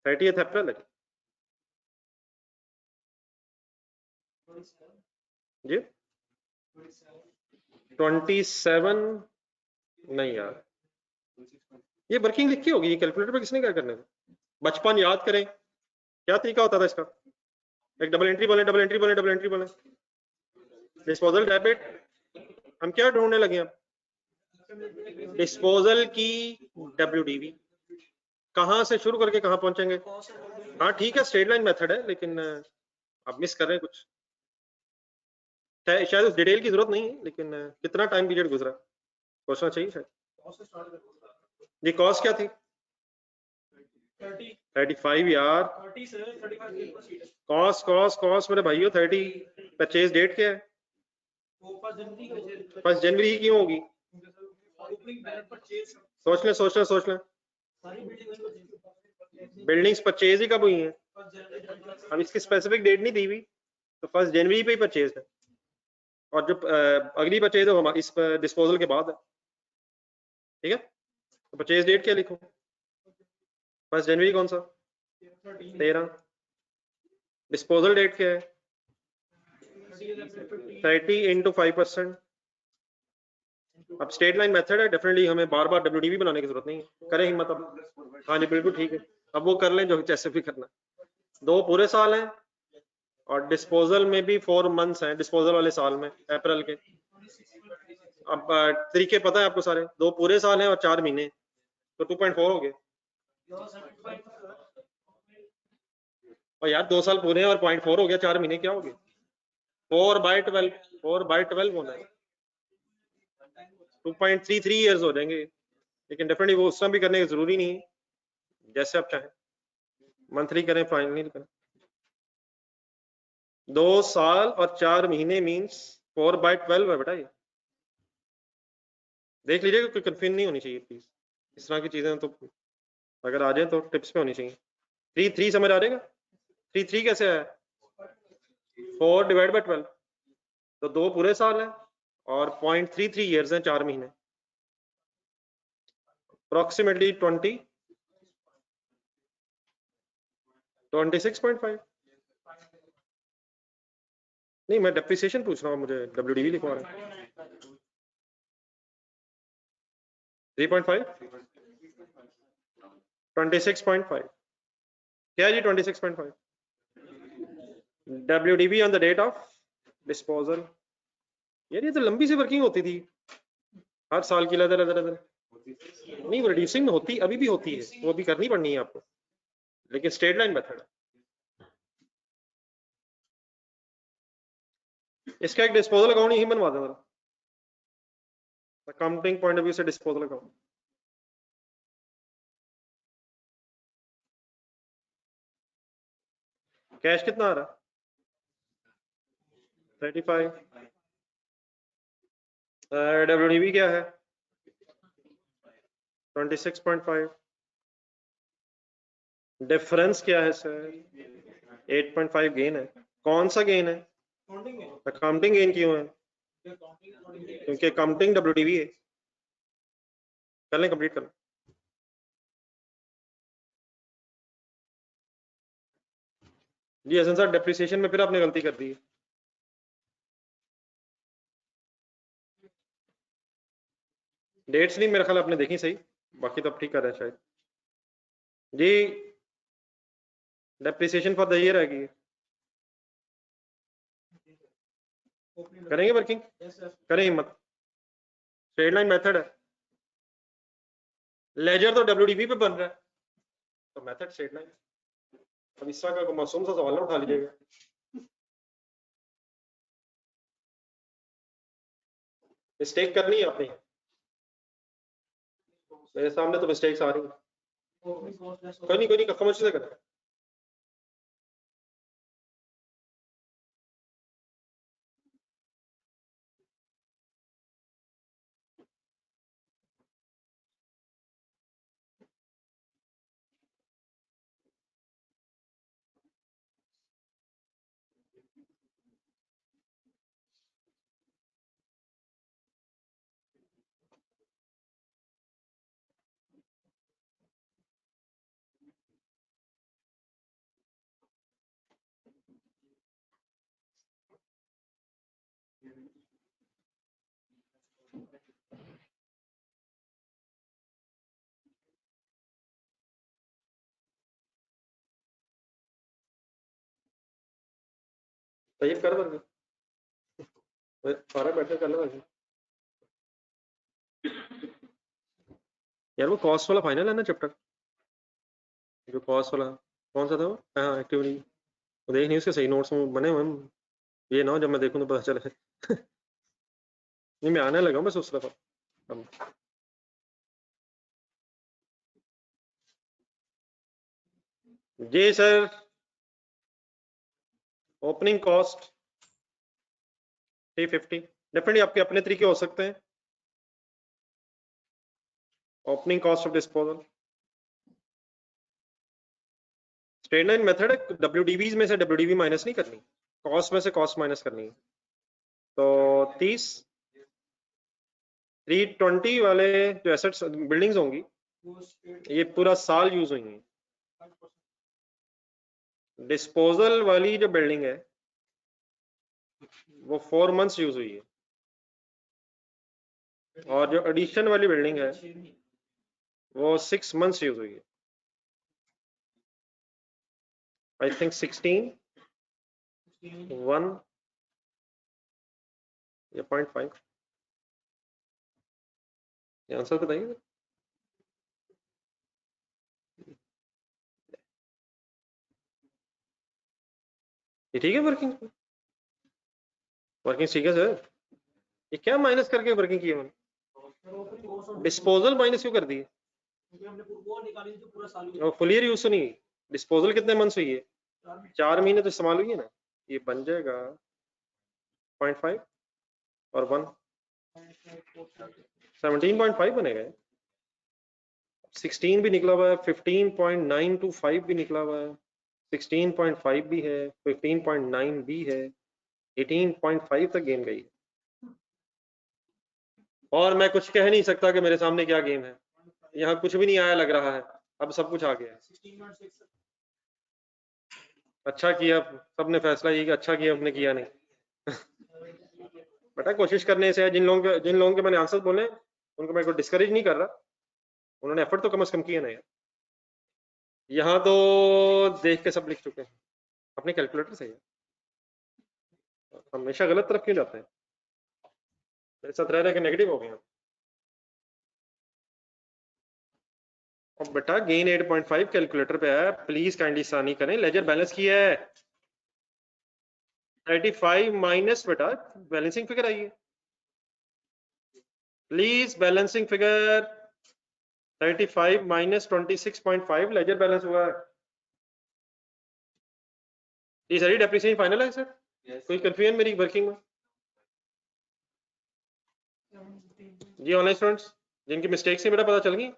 30th अप्रैल है जी, 27 नहीं यार, ये वर्किंग लिखी होगी, ये कैलकुलेटर पे किसने क्या करने थे, बचपन याद करें क्या तरीका होता था इसका, एक डबल एंट्री बोले, डबल एंट्री बोले, डबल एंट्री बोले, डिस्पोजल डेबिट, हम क्या ढूंढने लगे अब, डिस्पोजल की WDV, कहां से शुरू करके कहां पहुंचेंगे। हाँ ठीक है, स्ट्रेट लाइन मेथड है, लेकिन आप मिस कर रहे हैं कुछ, शायद उस डिटेल की जरूरत नहीं है, लेकिन कितना टाइम पीरियड गुजरा सोचना चाहिए शायद। जी कॉस्ट क्या थी, 35 यार, 30 से 35 कॉस्ट कॉस्ट कॉस्ट मेरे भाइयों 30, परचेज डेट क्या है, वो 1 जनवरी को 1 जनवरी ही क्यों होगी, ओपनिंग बैलेंस परचेज सोच लें सोच लें सोच लें, सारी बिल्डिंग बिल्डिंग्स परचेज ही कब हुई हैं, अब इसकी स्पेसिफिक डेट नहीं दी हुई, तो 1 जनवरी पे ही परचेज है, और जो अगली परचेज है वो इस डिस्पोजल के बाद है, ठीक है, तो परचेज डेट क्या लिखूं, 1 जनवरी कौन सा 13, डिस्पोजल डेट क्या है 30 इंटू 5%। अब स्टेट लाइन मेथड है, डेफिनेटली हमें बार बार WDV बनाने की जरूरत नहीं है, करें हिम्मत अब, हाँ जी बिल्कुल ठीक है, अब वो कर लें जो जैसे भी करना, 2 पूरे साल हैं और डिस्पोजल में भी 4 मंथ्स हैं, डिस्पोजल वाले साल में अप्रैल के, अब तरीके पता है आपको सारे, 2 पूरे साल हैं और 4 महीने, तो 2.4 हो गए, और यार 2 साल पूरे हैं और 0.4 हो गया, 4 महीने क्या हो गए, 4/12 होना है, 2.33 ईयर्स हो जाएंगे, लेकिन डेफिनेटली वो उस समय भी करने की जरूरी नहीं है, जैसे आप चाहें मंथली करें फाइनली करें, 2 साल और 4 महीने मीन्स 4/12 है बेटा, ये देख लीजिएगा, कोई कंफ्यूजन नहीं होनी चाहिए प्लीज, इस तरह की चीजें तो अगर आ जाए तो टिप्स पे होनी चाहिए। 3 समझ आ जाएगा, 3 कैसे आया, 4/12, तो 2 पूरे साल है और 0.33 ईयर्स हैं, 4 महीने, अप्रोक्सीमेटली 26.5, नहीं मैं डेप्रिसिएशन पूछ रहा हूँ, मुझे WDV लिखवा रहा है, 3.5 26.5 क्या है जी, 26.5 WDV on the date of disposal, यार ये तो लंबी सी वर्किंग होती थी, हर साल की लदर लदर लदर, नहीं वो रिड्यूसिंग में होती अभी भी होती है, वो भी करनी पड़नी है आपको, लेकिन स्ट्रेट लाइन मेथड है, इसका एक डिस्पोजल अकाउंट ही बनवा देना, अकाउंटिंग पॉइंट ऑफ व्यू से डिस्पोजल अकाउंट, कैश कितना आ रहा है 35, WDV क्या है 26.5, डिफरेंस क्या है सर 8.5 गेन है, कौन सा गेन है, अकाउंटिंग गेन क्यों है, क्योंकि अकाउंटिंग WDV है, कर लें कंप्लीट कर लें। जी हसन सर, डेप्रिसिएशन में फिर आपने गलती कर दी है। डेट्स नहीं मेरा ख्याल आपने देखी सही, बाकी तो आप ठीक कर रहे हैं शायद। जी डेप्रिसिएशन फॉर द ईयर आएगी, करेंगे वर्किंग, करें हिम्मत। स्ट्रेट लाइन मेथड है, लेजर तो डब्ल्यूडीवी पे बन रहा है, तो मेथड स्ट्रेट लाइन। अब इस तरह का मासूम सा सवाल ना उठा लीजिएगा, मिस्टेक करनी है आपने, मेरे सामने तो मिस्टेक्स आ रही हैं। कोई नहीं कम से करें। तैयब कर दो, सारा बैठे कर लो यार। वो कॉस्ट वाला फाइनल है ना चैप्टर, जो कॉस्ट वाला कौन सा था वो? हाँ एक्टिविटी, वो देख नहीं उसके सही नोट्स में बने हुए, ये ना हो जब मैं देखूँ तो पता चले। नहीं मैं आने लगा हूँ बस उस तरफ। जी सर, ओपनिंग कॉस्ट 350, डेफिनेटली आपके अपने तरीके हो सकते हैं। Opening cost of disposal straight line method है, डब्ल्यूडीवी में से डब्ल्यूडीवी माइनस नहीं करनी, कॉस्ट में से कॉस्ट माइनस करनी है। तो 30 320 वाले जो एसेट्स बिल्डिंग्स होंगी ये पूरा साल यूज हुई हैं। डिस्पोजल वाली जो बिल्डिंग है वो 4 मंथ्स यूज हुई है, और जो एडिशन वाली बिल्डिंग है वो 6 मंथ्स यूज हुई है। आई थिंक 16 1 या 0.5, ये आंसर बताइए। ये ठीक है वर्किंग, वर्किंग ठीक है सर। ये क्या माइनस करके वर्किंग की है मैंने, डिस्पोजल माइनस क्यों कर दी है? फुल ईयर यूज तो नहीं, डिस्पोजल कितने मंथ्स हुई है? 4 महीने तो इस्तेमाल हुई है ना, ये बन जाएगा 0.5 और 1 17.5 बनेगा। 16 भी निकला हुआ है, 15.925 भी निकला हुआ है, 16.5 भी है, 15.9 भी है, 18.5 तक गेम गई है। और मैं कुछ कह नहीं सकता कि मेरे सामने क्या गेम है, यहाँ कुछ भी नहीं आया लग रहा है, अब सब कुछ आ गया है। अच्छा किया सबने फैसला ये कि अच्छा किया हमने किया नहीं। बेटा कोशिश करने से है, जिन लोगों के मैंने आंसर बोले उनको मैं को डिस्करेज नहीं कर रहा, उन्होंने एफर्ट तो कम से कम किया ना यार। यहाँ तो देख के सब लिख चुके हैं, अपने कैलकुलेटर से हमेशा गलत तरफ क्यों जाते हैं, मेरे साथ रह रहे के नेगेटिव हो गए। अब बेटा गेन 8.5 कैलकुलेटर पे है, प्लीज काइंडली सानी करें, लेजर बैलेंस की है 35 माइनस बेटा बैलेंसिंग फिगर आई है, please balancing figure 35 minus 26.5 ledger balance हुआ है। जी सर, डेप्रिसिएशन फाइनल है सर, कोई कंफ्यूजन मेरी वर्किंग में? जी ऑनलाइन स्टूडेंट्स जिनकी मिस्टेक से मेरा पता चल गई,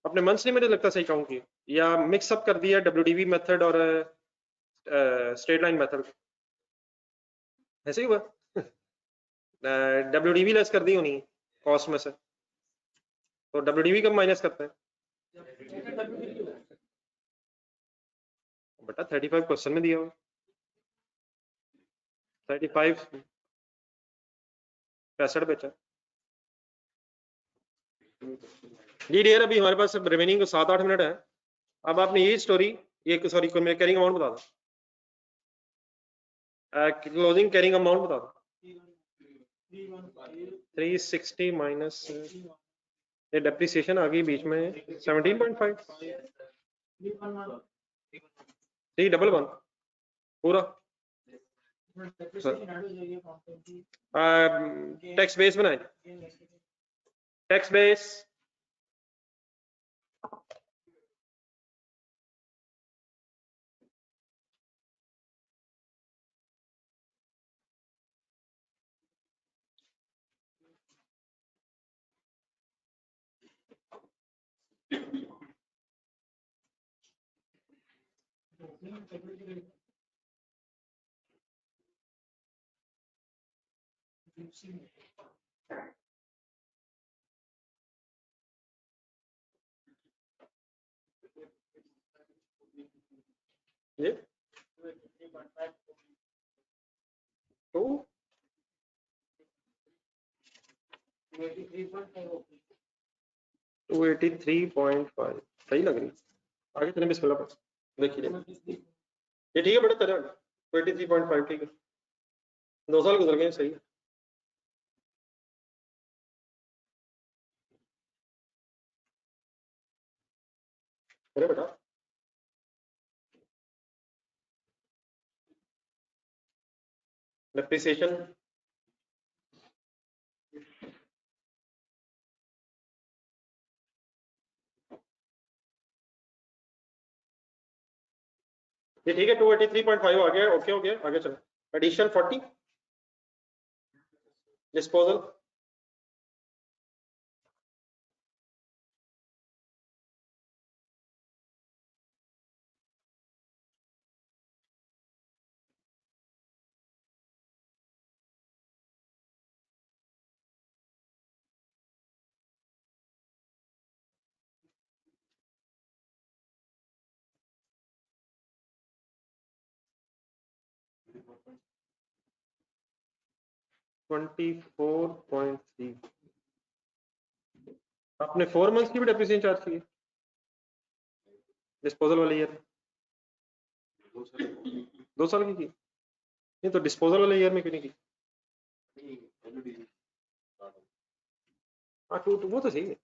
अपने मन से नहीं मुझे लगता सही कहूँ की, या मिक्सअप कर दिया डब्ल्यूडीवी मेथड और स्ट्रेट लाइन मेथड, ऐसे ही हुआ। डब्ल्यूडीवी लेस कर दी होनी कॉस्ट में से, तो डब्ल्यूडीवी कब माइनस करते हैं? बेटा 35 क्वेश्चन में दिया हुआ 35 65 बचा जी डियर। अभी हमारे पास रिमेनिंग 7-8 मिनट है। अब आपने ये स्टोरी ये सॉरी मेरे कैरिंग अमाउंट बता दो, क्लोजिंग कैरिंग अमाउंट बता दो। 360 माइनस ये डेप्रिसिएशन आ गई बीच में 17.5 311 पूरा टैक्स बेस बनाए टैक्स बेस ये 283.5 सही लग रही। आगे चलें बिस्मिल्लाह पर देखिए ये ठीक है बेटा चले 283.5 ठीक है 2 साल गुजर गए सही है। अरे बेटा डेप्रिसिएशन ये ठीक है 283.5 आ गया ओके हो गया आगे चलो एडिशन 40 डिस्पोजल $24.3 आपने 4 मंथ्स की भी डेप्रिसिएशन चार्ज की है डिस्पोजल वाले ईयर 2 साल की नहीं तो डिस्पोजल वाले ईयर में क्यों नहीं की? हाँ टू वो तो सही है।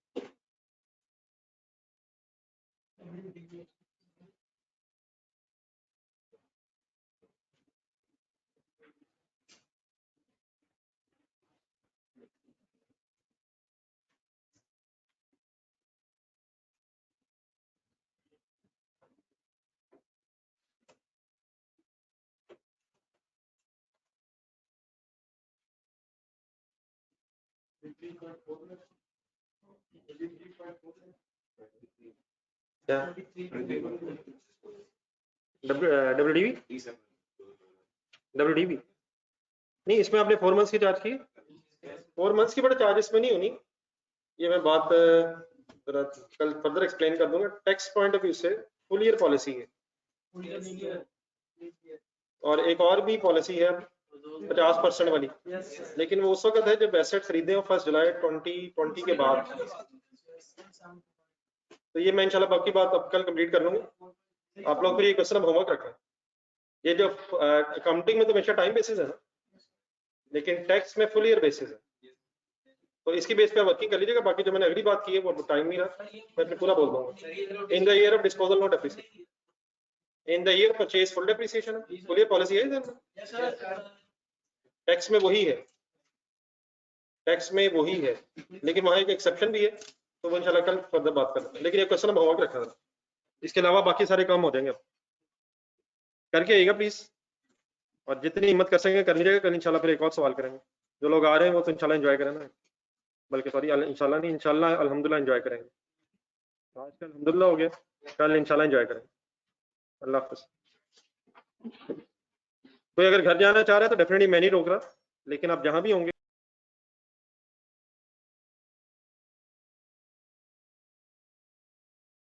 क्या डब्ल्यूडीवी नहीं इसमें आपने 4 मंथ्स की चार्ज की 4 मंथ्स की बड़ा चार्ज इसमें नहीं होनी। ये मैं बात जरा कल फर्दर एक्सप्लेन कर दूंगा। टैक्स पॉइंट ऑफ व्यू से फुल ईयर पॉलिसी है और एक और भी पॉलिसी है 50% वाली लेकिन वो उस वक्त है जब एसेट खरीदे हो 1 जुलाई 2020 के बाद। तो ये मैं इंशाल्लाह बाकी बात अब कल कंप्लीट कर लूंगा। आप लोग फिर ये क्वेश्चन अब होमवर्क रखें। ये जो अकाउंटिंग में तो हमेशा टाइम बेसिस है ना लेकिन टैक्स में फुल ईयर बेसिस है तो इसकी बेस पे वर्किंग कर लीजिएगा। बाकी जो मैंने अगली बात की है वो टाइम नहीं रहा मैं फिर पूरा बोल दूंगा। In the year of disposal no depreciation in the year purchase full depreciation full year policy है टैक्स में वही है टैक्स में वही है लेकिन वहाँ एक एक्सेप्शन भी है तो वो इंशाल्लाह कल फर्दर बात करते हैं। लेकिन ये क्वेश्चन हम होमवर्क रखा था इसके अलावा बाकी सारे काम हो जाएंगे अब करके आइएगा प्लीज और जितनी हिम्मत कर सकेंगे कर लीजिएगा। कल इंशाल्लाह फिर एक और सवाल करेंगे। जो लोग आ रहे हैं वो तो इंशाल्लाह एंजॉय करें ना बल्कि सॉरी इंशाल्लाह नहीं इंशाल्लाह अल्हम्दुलिल्लाह एंजॉय करेंगे। आज कल अल्हम्दुलिल्लाह हो गया कल इंशाल्लाह एंजॉय करेंगे। अल्लाह हाफ़िज़। कोई अगर घर जाना चाह रहा है तो डेफिनेटली मैं नहीं रोक रहा लेकिन आप जहाँ भी होंगे